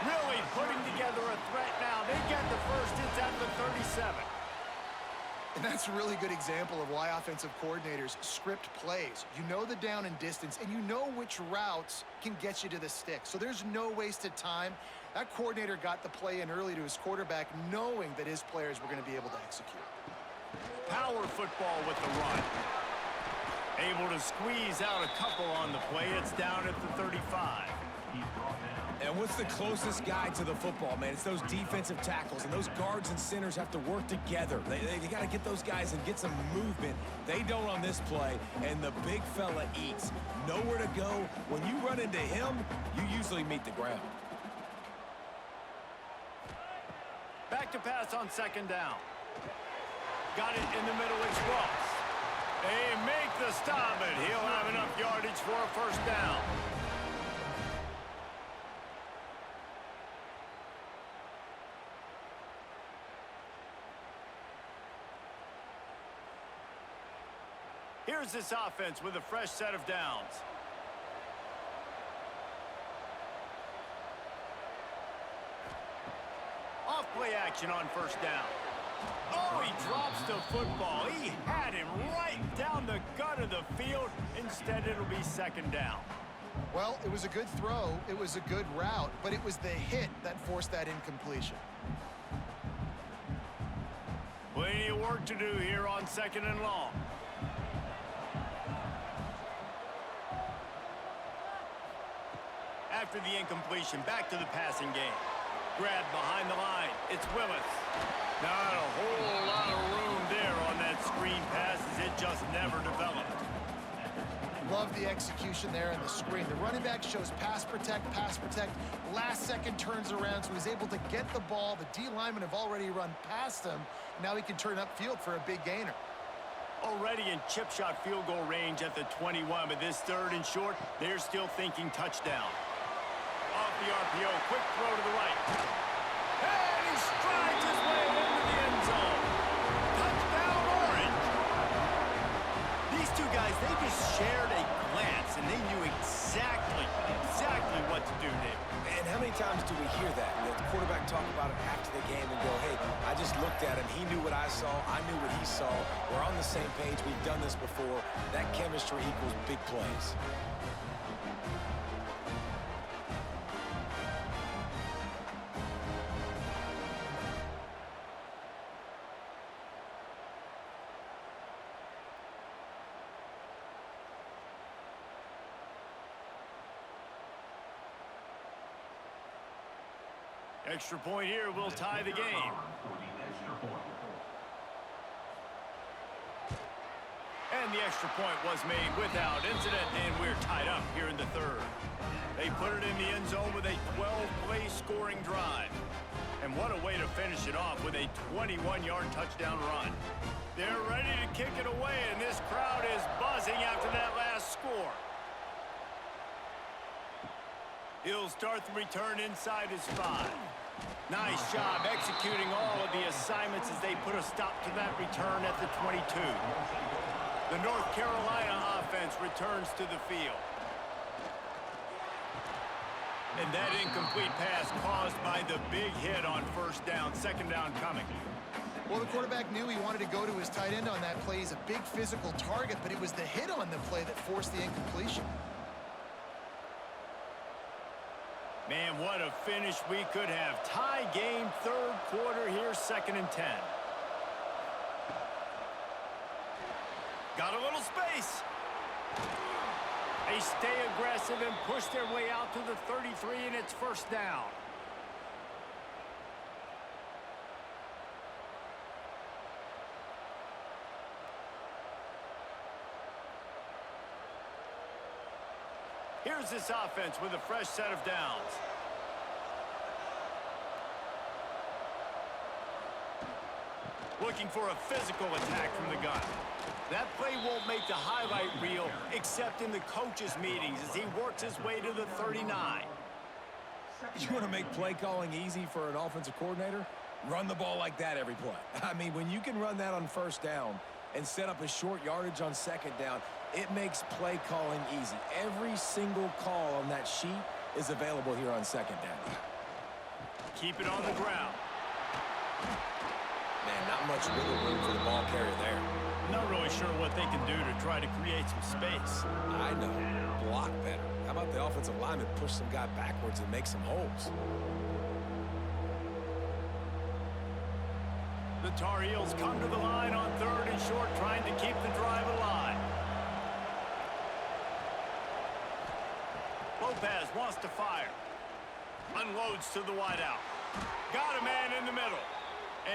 Really putting together a threat now. They get the first. It's at the 37. And that's a really good example of why offensive coordinators script plays. You know the down and distance, and you know which routes can get you to the stick. So there's no wasted time. That coordinator got the play in early to his quarterback, knowing that his players were going to be able to execute. Power football with the run. Able to squeeze out a couple on the play. It's down at the 35. And what's the closest guy to the football, man? It's those defensive tackles, and those guards and centers have to work together. They got to get those guys and get some movement. They don't on this play, and the big fella eats. Nowhere to go. When you run into him, you usually meet the ground. Back to pass on second down. Got it in the middle. It's Ross. They make the stop, and he'll have enough yardage for a first down. Here's this offense with a fresh set of downs. Off play action on first down. Oh, he drops the football. He had him right down the gut of the field. Instead, it'll be second down. Well, it was a good throw. It was a good route, but it was the hit that forced that incompletion. Plenty of work to do here on 2nd and long. After the incompletion, back to the passing game. Grab behind the line. It's Willis. Not a whole lot of room there on that screen pass as it just never developed. Love the execution there on the screen. The running back shows pass protect, last second turns around, so he's able to get the ball. The D linemen have already run past him. Now he can turn upfield for a big gainer. Already in chip shot field goal range at the 21, but this 3rd and short, they're still thinking touchdown. Off the RPO, quick throw to the right. And he strides his way into the end zone. Touchdown, Orange. These two guys, they just shared a glance, and they knew exactly what to do, Dave. And how many times do we hear that? The quarterback talk about it after the game and go, hey, I just looked at him. He knew what I saw. I knew what he saw. We're on the same page. We've done this before. That chemistry equals big plays. Extra point here will tie the game. And the extra point was made without incident, and we're tied up here in the 3rd. They put it in the end zone with a 12-play scoring drive. And what a way to finish it off with a 21-yard touchdown run. They're ready to kick it away, and this crowd is buzzing after that last score. He'll start the return inside his 5. Nice job executing all of the assignments as they put a stop to that return at the 22. The North Carolina offense returns to the field. And that incomplete pass caused by the big hit on 1st down, 2nd down coming. Well, the quarterback knew he wanted to go to his tight end on that play. He's a big physical target, but it was the hit on the play that forced the incompletion. Man, what a finish we could have. Tie game, 3rd quarter here, 2nd and 10. Got a little space. They stay aggressive and push their way out to the 33, and it's 1st down. Here's this offense with a fresh set of downs. Looking for a physical attack from the gun. That play won't make the highlight reel except in the coaches' meetings as he works his way to the 39. You want to make play calling easy for an offensive coordinator? Run the ball like that every play. I mean, when you can run that on 1st down and set up a short yardage on 2nd down, it makes play calling easy. Every single call on that sheet is available here on 2nd down. Keep it on the ground. Man, not much wiggle room for the ball carrier there. Not really sure what they can do to try to create some space. I know. Block better. How about the offensive lineman push some guy backwards and make some holes? The Tar Heels come to the line on 3rd and short, trying to keep the drive alive. Lopez wants to fire. Unloads to the wideout. Got a man in the middle.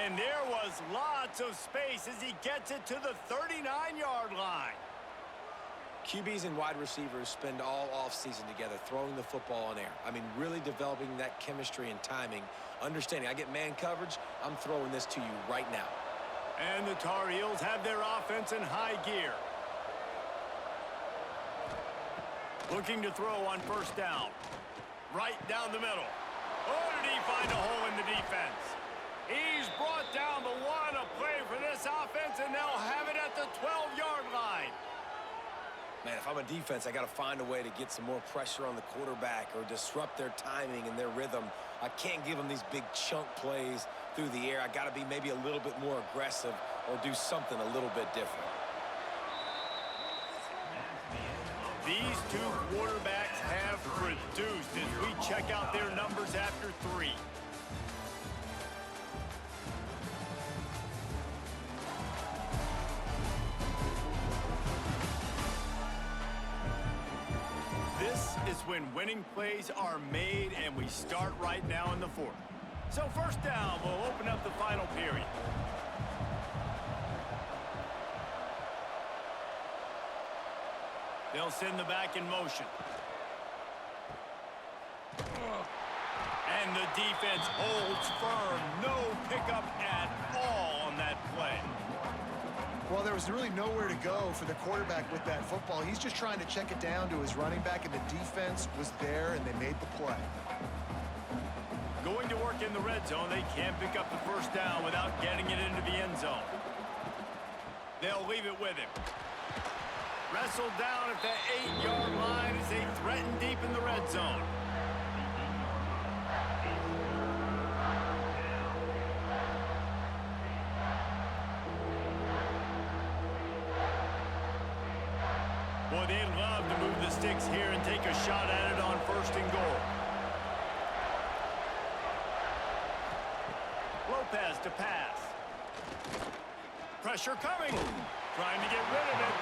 And there was lots of space as he gets it to the 39-yard line. QBs and wide receivers spend all offseason together throwing the football on air. I mean, really developing that chemistry and timing. Understanding I get man coverage, I'm throwing this to you right now. And the Tar Heels have their offense in high gear. Looking to throw on 1st down. Right down the middle. Oh, did he find a hole in the defense? He's brought down the one, a play for this offense, and they'll have it at the 12-yard line. Man, if I'm a defense, I got to find a way to get some more pressure on the quarterback or disrupt their timing and their rhythm. I can't give them these big chunk plays through the air. I got to be maybe a little bit more aggressive or do something a little bit different. These two quarterbacks have produced as we check out their numbers after 3. This is when winning plays are made, and we start right now in the 4th. So first down, we'll open up the final period. They'll send the back in motion. And the defense holds firm. No pickup at all on that play. Well, there was really nowhere to go for the quarterback with that football. He's just trying to check it down to his running back, and the defense was there, and they made the play. Going to work in the red zone, they can't pick up the first down without getting it into the end zone. They'll leave it with him. Wrestled down at the 8-yard line as they threaten deep in the red zone. Boy, they'd love to move the sticks here and take a shot at it on 1st and goal. Lopez to pass. Pressure coming. Trying to get rid of it.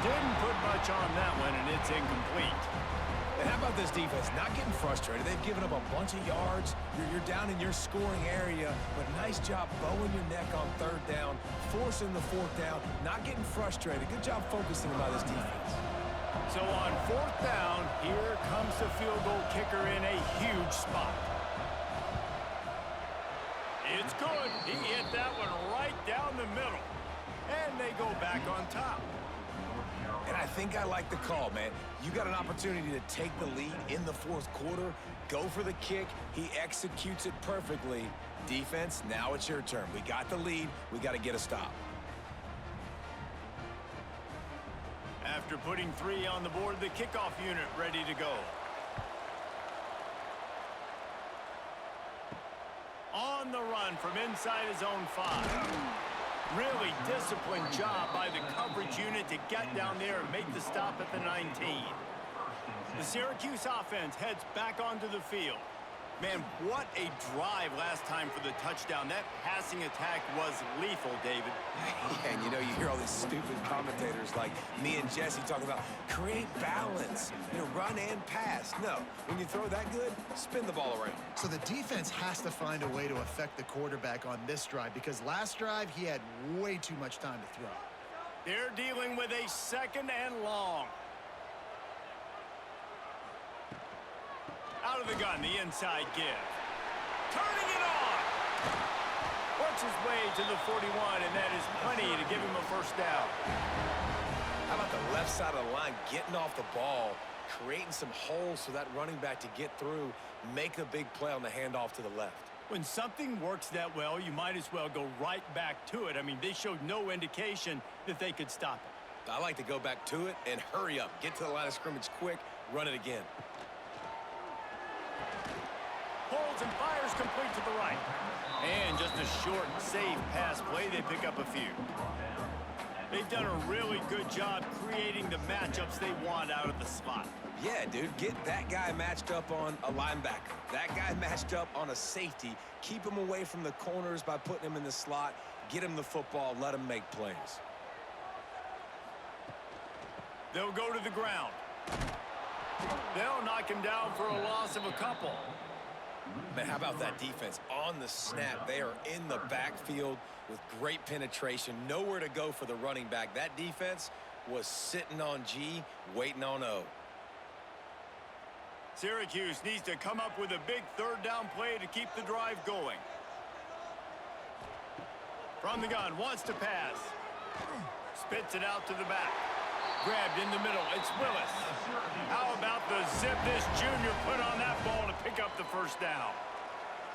Didn't put much on that one, and it's incomplete. And how about this defense? Not getting frustrated. They've given up a bunch of yards. You're down in your scoring area, but nice job bowing your neck on 3rd down, forcing the 4th down, not getting frustrated. Good job focusing by this defense. So on 4th down, here comes the field goal kicker in a huge spot. It's good. He hit that one right down the middle. And they go back on top. And I think I like the call, man. You got an opportunity to take the lead in the 4th quarter. Go for the kick. He executes it perfectly. Defense, now it's your turn. We got the lead. We got to get a stop. After putting 3 on the board, the kickoff unit ready to go. On the run from inside his own 5. Really disciplined job by the coverage unit to get down there and make the stop at the 19. The Syracuse offense heads back onto the field. Man, what a drive last time for the touchdown. That passing attack was lethal, David. Yeah, and you know, you hear all these stupid commentators like me and Jesse talking about create balance, run and pass. No, when you throw that good, spin the ball around. So the defense has to find a way to affect the quarterback on this drive, because last drive he had way too much time to throw. They're dealing with a 2nd and long. Out of the gun, the inside give. Turning it on. Works his way to the 41, and that is plenty to give him a first down. How about the left side of the line getting off the ball, creating some holes for that running back to get through, make a big play on the handoff to the left. When something works that well, you might as well go right back to it. I mean, they showed no indication that they could stop it. I like to go back to it and hurry up. Get to the line of scrimmage quick, run it again. Holds and fires complete to the right. And just a short, safe pass play. They pick up a few. They've done a really good job creating the matchups they want out of the slot. Yeah, dude, get that guy matched up on a linebacker. That guy matched up on a safety. Keep him away from the corners by putting him in the slot. Get him the football. Let him make plays. They'll go to the ground. They'll knock him down for a loss of a couple. Man, how about that defense? On the snap, they are in the backfield with great penetration. Nowhere to go for the running back. That defense was sitting on G, waiting on O. Syracuse needs to come up with a big 3rd down play to keep the drive going. From the gun, wants to pass. Spits it out to the back. Grabbed in the middle. It's Willis. How about the zip this junior put on that ball to pick up the first down?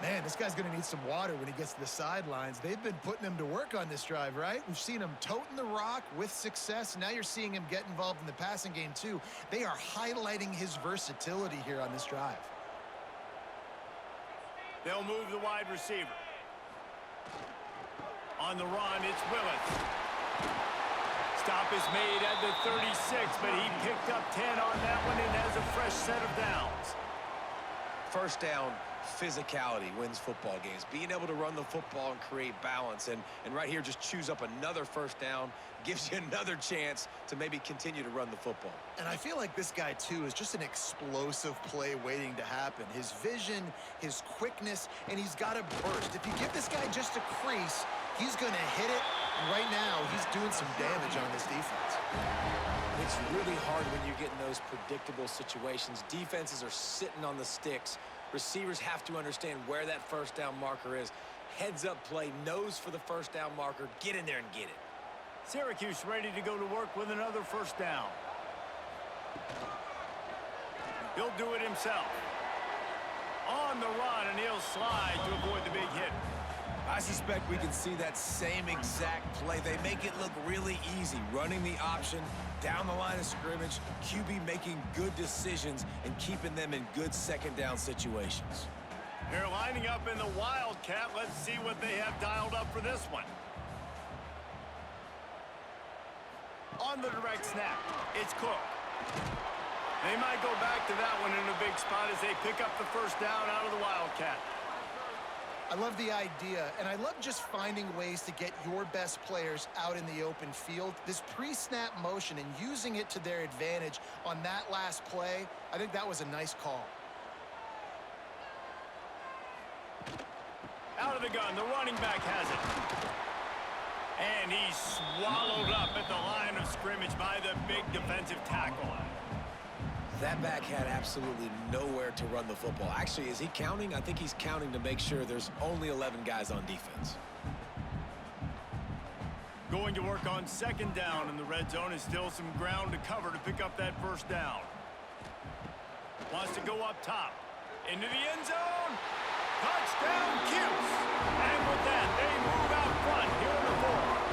Man, this guy's going to need some water when he gets to the sidelines. They've been putting him to work on this drive, right? We've seen him toting the rock with success. Now you're seeing him get involved in the passing game, too. They are highlighting his versatility here on this drive. They'll move the wide receiver. On the run, it's Willis. Stop is made at the 36, but he picked up 10 on that one and has a fresh set of downs. First down, physicality wins football games. Being able to run the football and create balance. And right here, just choose up another first down, gives you another chance to maybe continue to run the football. And I feel like this guy, too, is just an explosive play waiting to happen. His vision, his quickness, and he's got a burst. If you give this guy just a crease, he's going to hit it. And right now, he's doing some damage on this defense. It's really hard when you get in those predictable situations. Defenses are sitting on the sticks. Receivers have to understand where that first down marker is. Heads up play, nose for the first down marker. Get in there and get it. Syracuse ready to go to work with another first down. He'll do it himself. On the run, and he'll slide to avoid the big hit. I suspect we can see that same exact play. They make it look really easy, running the option down the line of scrimmage, QB making good decisions and keeping them in good second down situations. They're lining up in the Wildcat. Let's see what they have dialed up for this one. On the direct snap, it's Cook. They might go back to that one in a big spot as they pick up the first down out of the Wildcat. I love the idea, and I love just finding ways to get your best players out in the open field. This pre-snap motion and using it to their advantage on that last play, I think that was a nice call. Out of the gun, the running back has it. And he's swallowed up at the line of scrimmage by the big defensive tackle. That back had absolutely nowhere to run the football. Actually, is he counting? I think he's counting to make sure there's only 11 guys on defense. Going to work on second down, and the red zone is still some ground to cover to pick up that first down. Wants to go up top. Into the end zone. Touchdown, Cuse. And with that, they move out front here in the fourth.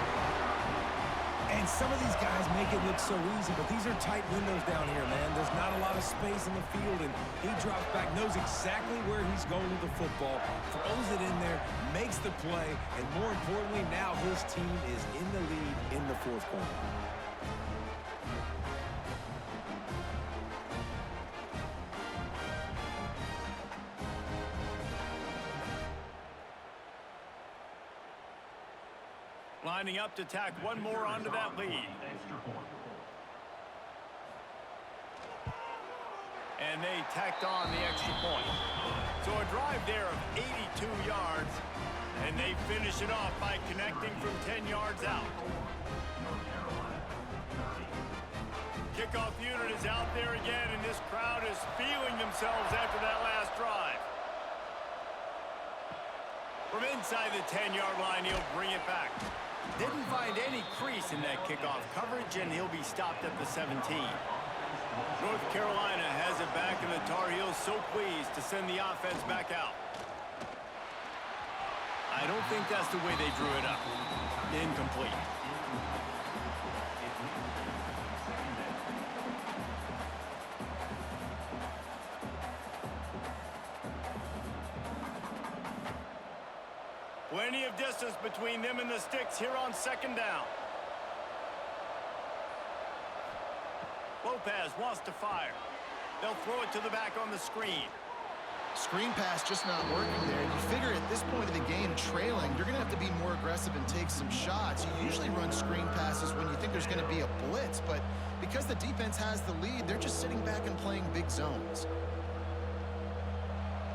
And some of these guys make it look so easy, but these are tight windows down here, man. There's not a lot of space in the field, and he drops back, knows exactly where he's going with the football, throws it in there, makes the play, and more importantly, now his team is in the lead in the fourth quarter. Lining up to tack one more onto that lead. And they tacked on the extra point. So a drive there of 82 yards, and they finish it off by connecting from 10 yards out. Kickoff unit is out there again, and this crowd is feeling themselves after that last drive. From inside the 10-yard line, he'll bring it back. Didn't find any crease in that kickoff coverage, and he'll be stopped at the 17. North Carolina has it back, and the Tar Heels so pleased to send the offense back out. I don't think that's the way they drew it up. Incomplete. Plenty of distance between them and the sticks here on second down. Lopez wants to fire. They'll throw it to the back on the screen. Screen pass just not working there. You figure at this point of the game, trailing, you're going to have to be more aggressive and take some shots. You usually run screen passes when you think there's going to be a blitz, but because the defense has the lead, they're just sitting back and playing big zones.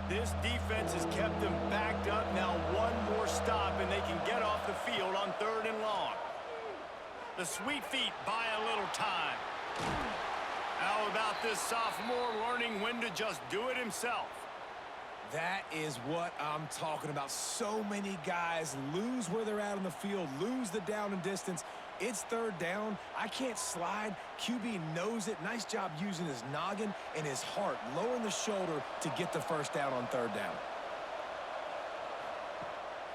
This defense has kept them backed up. Now one more stop, and they can get off the field on 3rd and long. The sweet feet buy a little time. How about this sophomore learning when to just do it himself? That is what I'm talking about. So many guys lose where they're at on the field, lose the down and distance. It's 3rd down. I can't slide. QB knows it. Nice job using his noggin and his heart, lowering the shoulder to get the first down on 3rd down.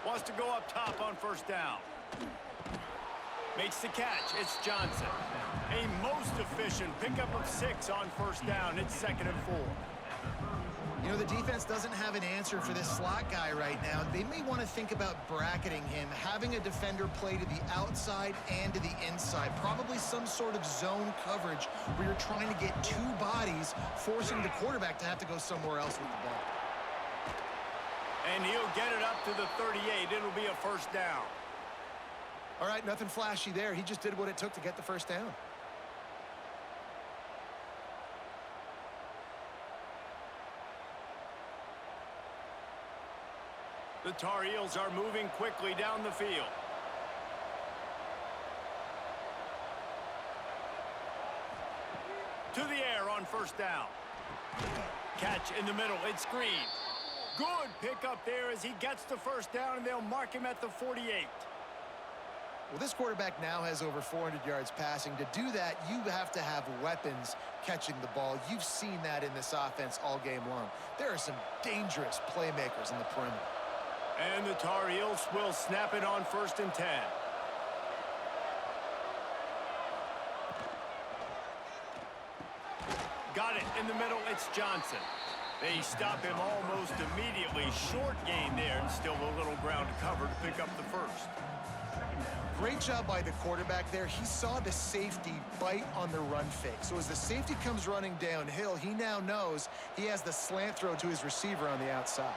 Wants to go up top on 1st down. Makes the catch. It's Johnson. A most efficient pickup of 6 on 1st down. It's 2nd and 4. You know, the defense doesn't have an answer for this slot guy right now. They may want to think about bracketing him, having a defender play to the outside and to the inside. Probably some sort of zone coverage where you're trying to get two bodies, forcing the quarterback to have to go somewhere else with the ball. And he'll get it up to the 38. It'll be a first down. All right, nothing flashy there. He just did what it took to get the first down. The Tar Heels are moving quickly down the field. To the air on first down. Catch in the middle. It's screened. Good pickup there as he gets the first down, and they'll mark him at the 48. Well, this quarterback now has over 400 yards passing. To do that, you have to have weapons catching the ball. You've seen that in this offense all game long. There are some dangerous playmakers in the perimeter. And the Tar Heels will snap it on 1st and 10. Got it in the middle. It's Johnson. They stop him almost immediately. Short gain there, and still a little ground to cover to pick up the first. Great job by the quarterback there. He saw the safety bite on the run fake. So as the safety comes running downhill, he now knows he has the slant throw to his receiver on the outside.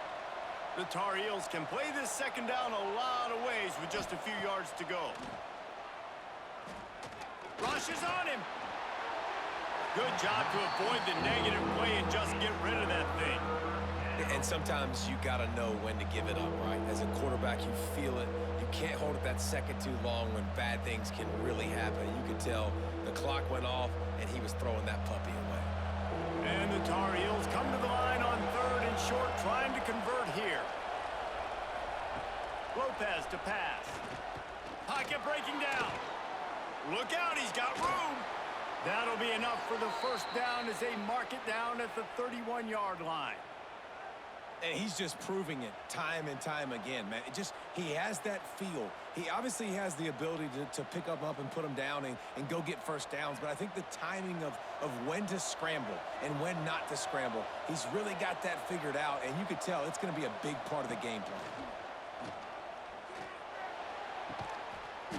The Tar Heels can play this second down a lot of ways with just a few yards to go. Rush is on him. Good job to avoid the negative play and just get rid of that thing. And sometimes you got to know when to give it up, right? As a quarterback, you feel it. You can't hold it that second too long when bad things can really happen. You could tell the clock went off, and he was throwing that puppy away. And the Tar Heels come to the line on 3rd and short, trying to convert here. Lopez to pass. Pocket breaking down. Look out, he's got room. That'll be enough for the first down as they mark it down at the 31-yard line. And he's just proving it time and time again, man. He has that feel. He obviously has the ability to pick up and put him down and go get first downs. But I think the timing of when to scramble and when not to scramble, he's really got that figured out. And you could tell it's going to be a big part of the game plan.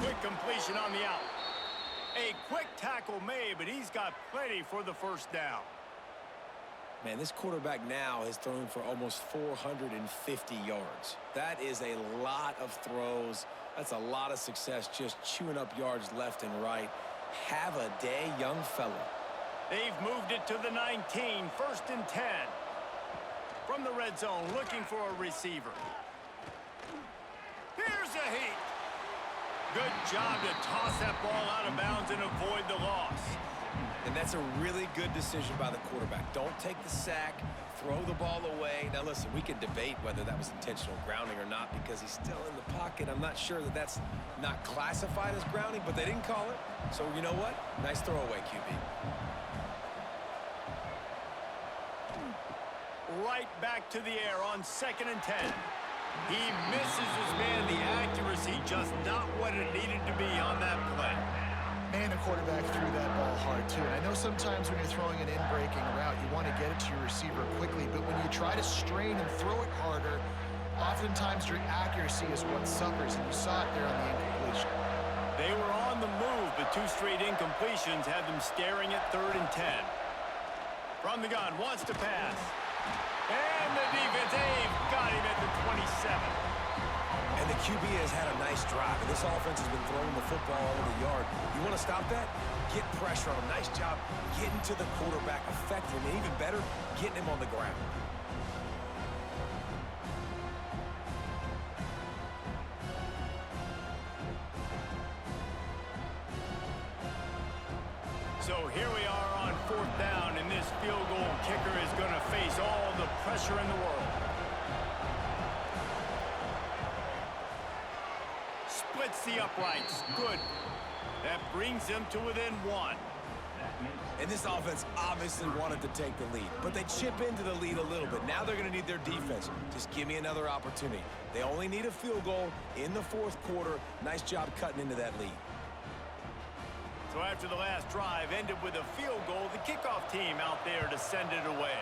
Quick completion on the out. A quick tackle made, but he's got plenty for the first down. Man, this quarterback now has thrown for almost 450 yards. That is a lot of throws. That's a lot of success, just chewing up yards left and right. Have a day, young fella. They've moved it to the 19, 1st and 10. From the red zone, looking for a receiver. Here's a heat. Good job to toss that ball out of bounds and avoid the loss. And that's a really good decision by the quarterback. Don't take the sack, throw the ball away. Now, listen, we can debate whether that was intentional grounding or not because he's still in the pocket. I'm not sure that that's not classified as grounding, but they didn't call it. So, you know what? Nice throwaway, QB. Right back to the air on 2nd and 10. He misses his man. The accuracy just not what it needed to be on that play. Man, the quarterback threw that ball hard, too. And I know sometimes when you're throwing an in-breaking route, you want to get it to your receiver quickly. But when you try to strain and throw it harder, oftentimes your accuracy is what suffers. And you saw it there on the incompletion. They were on the move, but 2 straight incompletions had them staring at 3rd and 10. From the gun, wants to pass. And the defense, they've got him at the 27. And the QB has had a nice drive. And this offense has been throwing the football all over the yard. You want to stop that? Get pressure on him. Nice job getting to the quarterback, affecting him. And even better, getting him on the ground. So here we are on 4th down, and this field goal kicker is going to face all the pressure in the world. Splits the uprights. Good. That brings them to within 1. And this offense obviously wanted to take the lead, but they chip into the lead a little bit. Now they're going to need their defense. Just give me another opportunity. They only need a field goal in the 4th quarter. Nice job cutting into that lead. So after the last drive ended with a field goal, the kickoff team out there to send it away.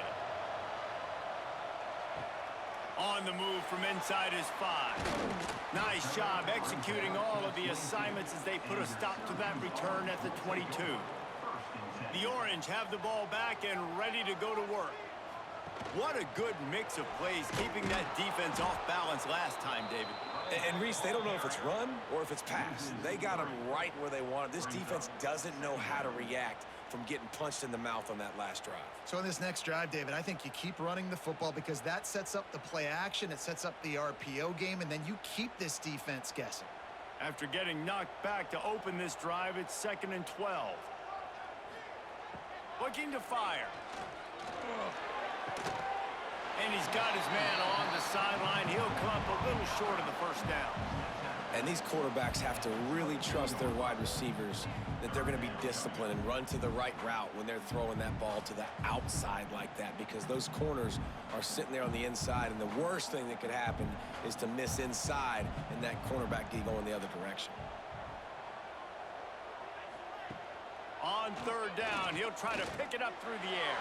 On the move from inside his 5. Nice job executing all of the assignments as they put a stop to that return at the 22. The Orange have the ball back and ready to go to work. What a good mix of plays, keeping that defense off balance last time, David. And Reese, they don't know if it's run or if it's pass. They got them right where they want it. This defense doesn't know how to react from getting punched in the mouth on that last drive. So in this next drive, David, I think you keep running the football because that sets up the play action, it sets up the RPO game, and then you keep this defense guessing. After getting knocked back to open this drive, it's 2nd and 12. Looking to fire. And he's got his man along the sideline. He'll come up a little short of the first down. And these quarterbacks have to really trust their wide receivers that they're going to be disciplined and run to the right route when they're throwing that ball to the outside like that, because those corners are sitting there on the inside, and the worst thing that could happen is to miss inside and that cornerback get going the other direction. On 3rd down, he'll try to pick it up through the air.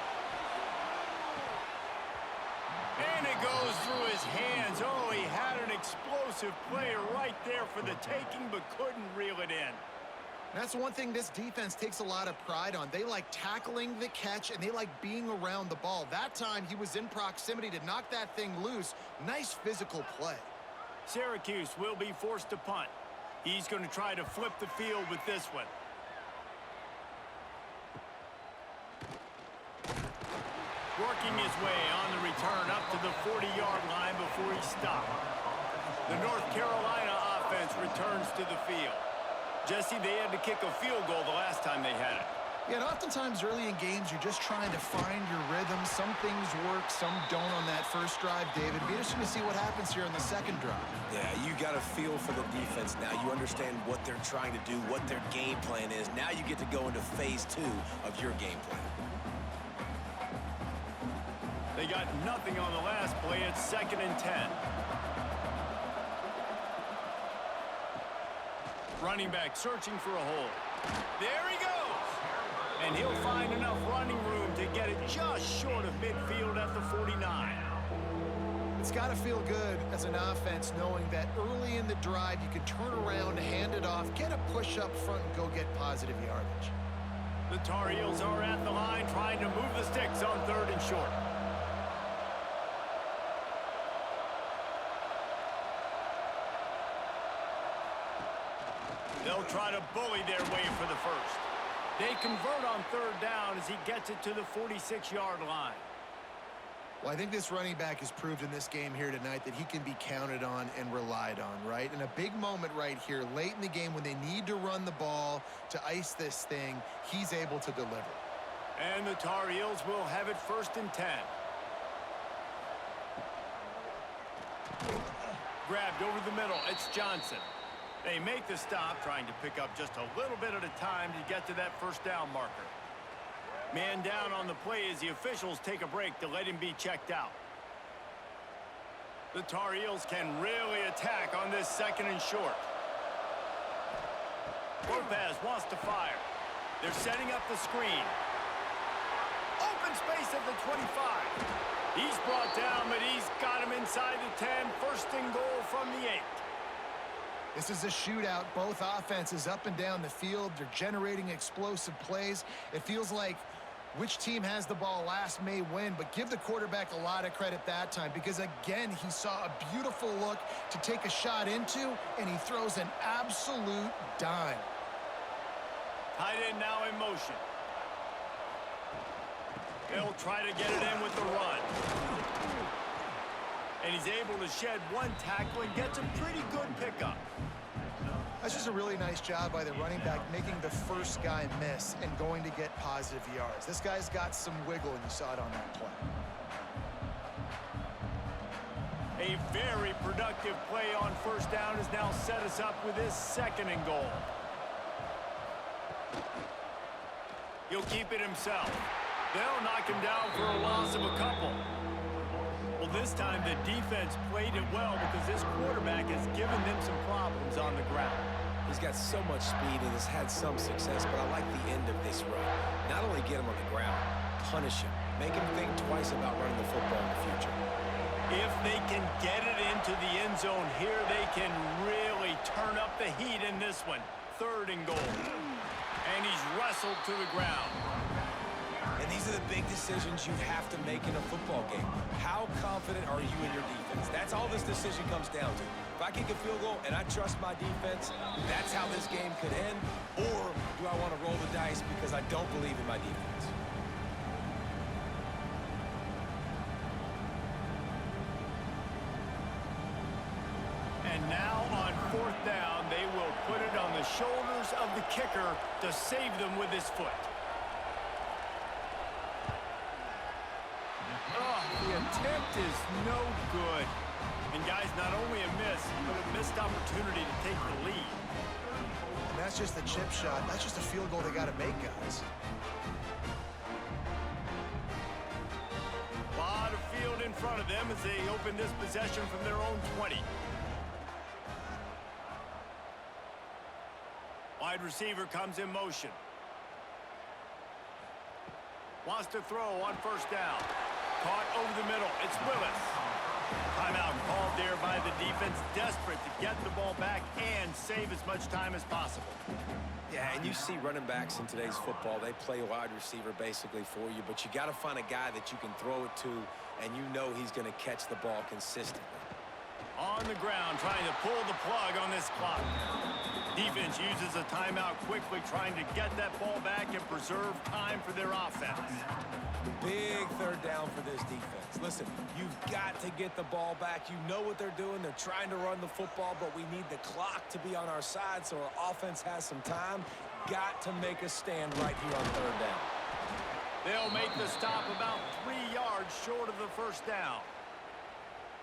And it goes through his hands. Oh, he had an explosive player right there for the taking, but couldn't reel it in. That's one thing this defense takes a lot of pride on. They like tackling the catch, and they like being around the ball. That time, he was in proximity to knock that thing loose. Nice physical play. Syracuse will be forced to punt. He's going to try to flip the field with this one. Working his way on the return up to the 40-yard line before he stopped. The North Carolina offense returns to the field. Jesse, they had to kick a field goal the last time they had it. Yeah, and oftentimes early in games, you're just trying to find your rhythm. Some things work, some don't on that first drive, David. Be interesting to see what happens here on the second drive. Yeah, you got a feel for the defense now. You understand what they're trying to do, what their game plan is. Now you get to go into phase 2 of your game plan. They got nothing on the last play. It's 2nd and 10. Running back searching for a hole. There he goes. And he'll find enough running room to get it just short of midfield at the 49. It's got to feel good as an offense knowing that early in the drive you can turn around, hand it off, get a push up front, and go get positive yardage. The Tar Heels are at the line trying to move the sticks on 3rd and short. They'll try to bully their way for the first. They convert on 3rd down as he gets it to the 46-yard line. Well, I think this running back has proved in this game here tonight that he can be counted on and relied on, right? And a big moment right here, late in the game when they need to run the ball to ice this thing, he's able to deliver. And the Tar Heels will have it 1st and 10. Grabbed over the middle. It's Johnson. They make the stop, trying to pick up just a little bit at a time to get to that 1st down marker. Man down on the play as the officials take a break to let him be checked out. The Tar Heels can really attack on this 2nd and short. Lopez wants to fire. They're setting up the screen. Open space at the 25. He's brought down, but he's got him inside the 10. 1st and goal from the 8. This is a shootout. Both offenses up and down the field. They're generating explosive plays. It feels like which team has the ball last may win, but give the quarterback a lot of credit that time because, again, he saw a beautiful look to take a shot into, and he throws an absolute dime. Tight end now in motion. They'll try to get it in with the run. And he's able to shed one tackle and gets a pretty good pickup. That's just a really nice job by the running back, making the first guy miss and going to get positive yards. This guy's got some wiggle, and you saw it on that play. A very productive play on 1st down has now set us up with his 2nd and goal. He'll keep it himself. They'll knock him down for a loss of a couple. Well, this time the defense played it well because this quarterback has given them some problems on the ground. He's got so much speed and has had some success, but I like the end of this run. Not only get him on the ground, punish him. Make him think twice about running the football in the future. If they can get it into the end zone here, they can really turn up the heat in this one. 3rd and goal. And he's wrestled to the ground. And these are the big decisions you have to make in a football game. How confident are you in your defense? That's all this decision comes down to. If I kick a field goal and I trust my defense, that's how this game could end. Or do I want to roll the dice because I don't believe in my defense? And now on 4th down, they will put it on the shoulders of the kicker to save them with his foot. Oh, the attempt is no good. And guys, not only a miss, but a missed opportunity to take the lead. And that's just the chip shot. That's just a field goal they got to make, guys. A lot of field in front of them as they open this possession from their own 20. Wide receiver comes in motion. Wants to throw on 1st down. Caught over the middle. It's Willis. Timeout called there by the defense, desperate to get the ball back and save as much time as possible. Yeah, and you see running backs in today's football, they play wide receiver basically for you, but you got to find a guy that you can throw it to, and you know he's going to catch the ball consistently. On the ground, trying to pull the plug on this clock. Defense uses a timeout quickly, trying to get that ball back and preserve time for their offense. Big 3rd down for this defense. Listen, you've got to get the ball back. You know what they're doing. They're trying to run the football, but we need the clock to be on our side so our offense has some time. Got to make a stand right here on 3rd down. They'll make the stop about 3 yards short of the 1st down.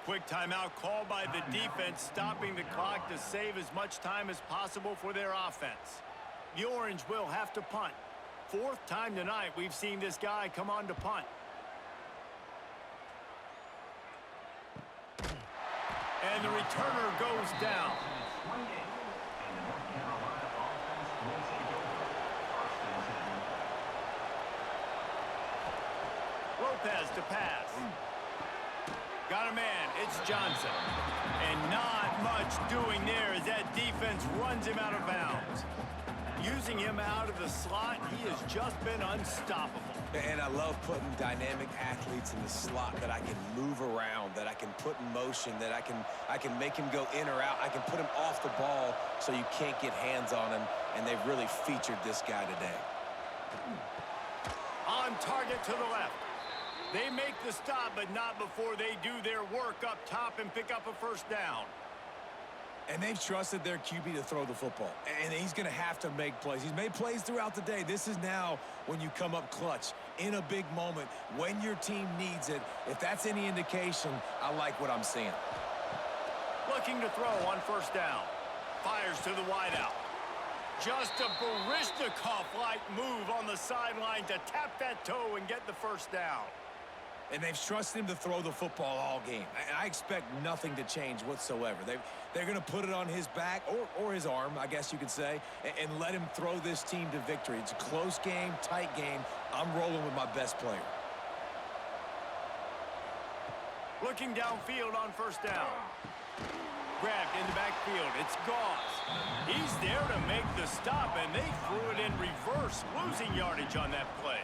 Quick timeout called by the defense, stopping the clock to save as much time as possible for their offense. The Orange will have to punt. 4th time tonight we've seen this guy come on to punt. And the returner goes down. Lopez to pass. Got a man, it's Johnson. And not much doing there as that defense runs him out of bounds. Using him out of the slot, he has just been unstoppable. And I love putting dynamic athletes in the slot that I can move around, that I can put in motion, that I can make him go in or out. I can put him off the ball so you can't get hands on him, and they've really featured this guy today. On target to the left. They make the stop, but not before they do their work up top and pick up a 1st down. And they've trusted their QB to throw the football. And he's going to have to make plays. He's made plays throughout the day. This is now when you come up clutch in a big moment when your team needs it. If that's any indication, I like what I'm seeing. Looking to throw on 1st down. Fires to the wideout. Just a Baryshnikov-like move on the sideline to tap that toe and get the 1st down. And they've trusted him to throw the football all game. I expect nothing to change whatsoever. They're going to put it on his back, or his arm, I guess you could say, and let him throw this team to victory. It's a close game, tight game. I'm rolling with my best player. Looking downfield on 1st down. Grabbed in the backfield. It's Goss. He's there to make the stop, and they threw it in reverse, losing yardage on that play.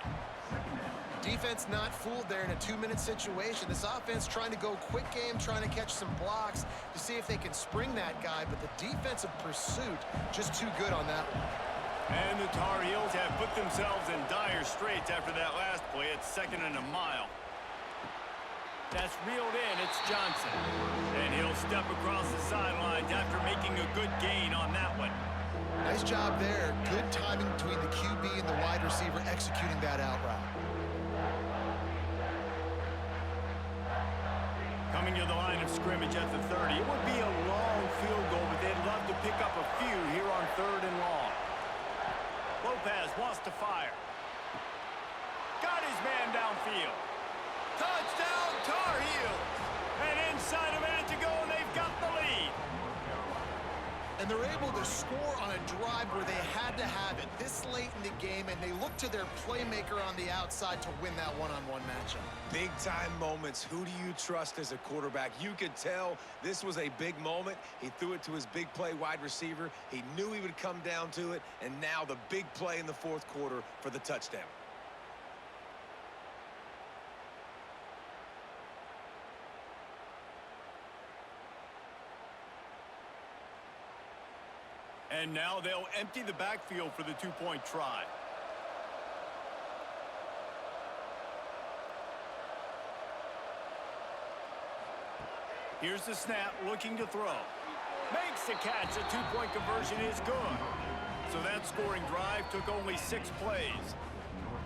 Defense not fooled there in a 2-minute situation. This offense trying to go quick game, trying to catch some blocks to see if they can spring that guy, but the defensive pursuit just too good on that one. And the Tar Heels have put themselves in dire straits after that last play. It's 2nd and a mile. That's reeled in. It's Johnson. And he'll step across the sidelines after making a good gain on that one. Nice job there. Good timing between the QB and the wide receiver executing that out route. Coming to the line of scrimmage at the 30. It would be a long field goal, but they'd love to pick up a few here on 3rd and long. Lopez wants to fire. Got his man downfield. Touchdown, Tar Heels! And inside a minute to go, and they've got the lead. And they're able to score on a drive where they had to have it this late in the game, and they look to their playmaker on the outside to win that one-on-one matchup. Big-time moments. Who do you trust as a quarterback? You could tell this was a big moment. He threw it to his big play wide receiver. He knew he would come down to it, and now the big play in the fourth quarter for the touchdown. And now they'll empty the backfield for the two-point try. Here's the snap, looking to throw. Makes the catch. The two-point conversion is good. So that scoring drive took only 6 plays.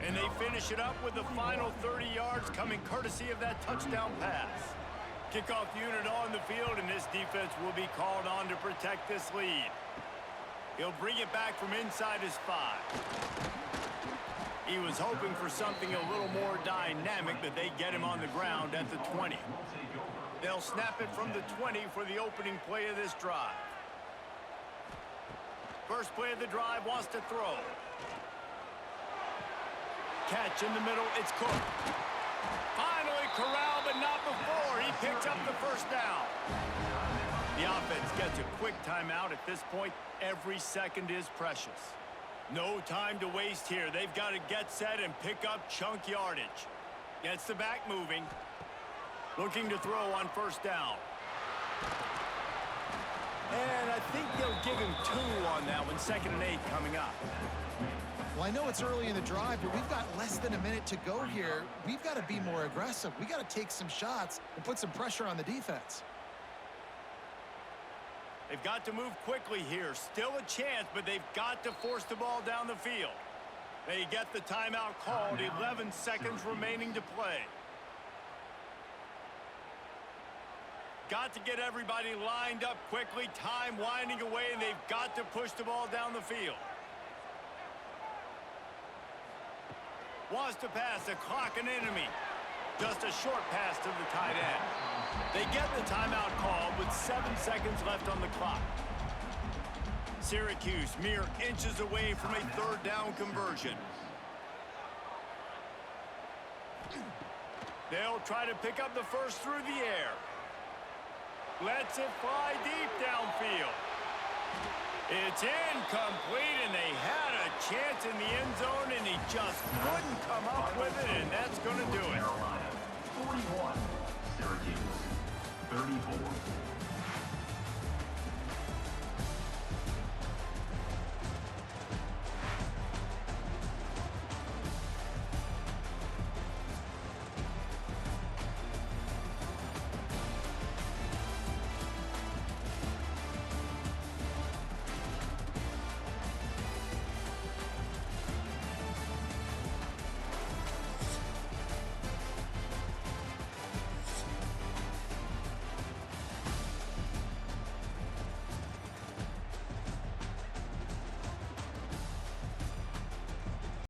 And they finish it up with the final 30 yards coming courtesy of that touchdown pass. Kickoff unit on the field, and this defense will be called on to protect this lead. He'll bring it back from inside his 5. He was hoping for something a little more dynamic, but they get him on the ground at the 20. They'll snap it from the 20 for the opening play of this drive. First play of the drive, wants to throw. Catch in the middle, it's Cook. Finally corralled, but not before. He picks up the first down. The offense gets a quick timeout at this point. Every second is precious. No time to waste here. They've got to get set and pick up chunk yardage. Gets the back moving. Looking to throw on first down. And I think they'll give him 2 on that one. 2nd and 8 coming up. Well, I know it's early in the drive, but we've got less than a minute to go here. We've got to be more aggressive. We've got to take some shots and put some pressure on the defense. They've got to move quickly here. Still a chance, but they've got to force the ball down the field. They get the timeout called. 11 seconds remaining to play. Got to get everybody lined up quickly. Time winding away, and they've got to push the ball down the field. Wants to pass, the clock an enemy. Just a short pass to the tight end. They get the timeout called with 7 seconds left on the clock. Syracuse mere inches away from a 3rd down conversion. They'll try to pick up the first through the air. Lets it fly deep downfield. It's incomplete, and they had a chance in the end zone, and he just couldn't come up with it, and that's going to do it. Carolina, 41. Syracuse, 34.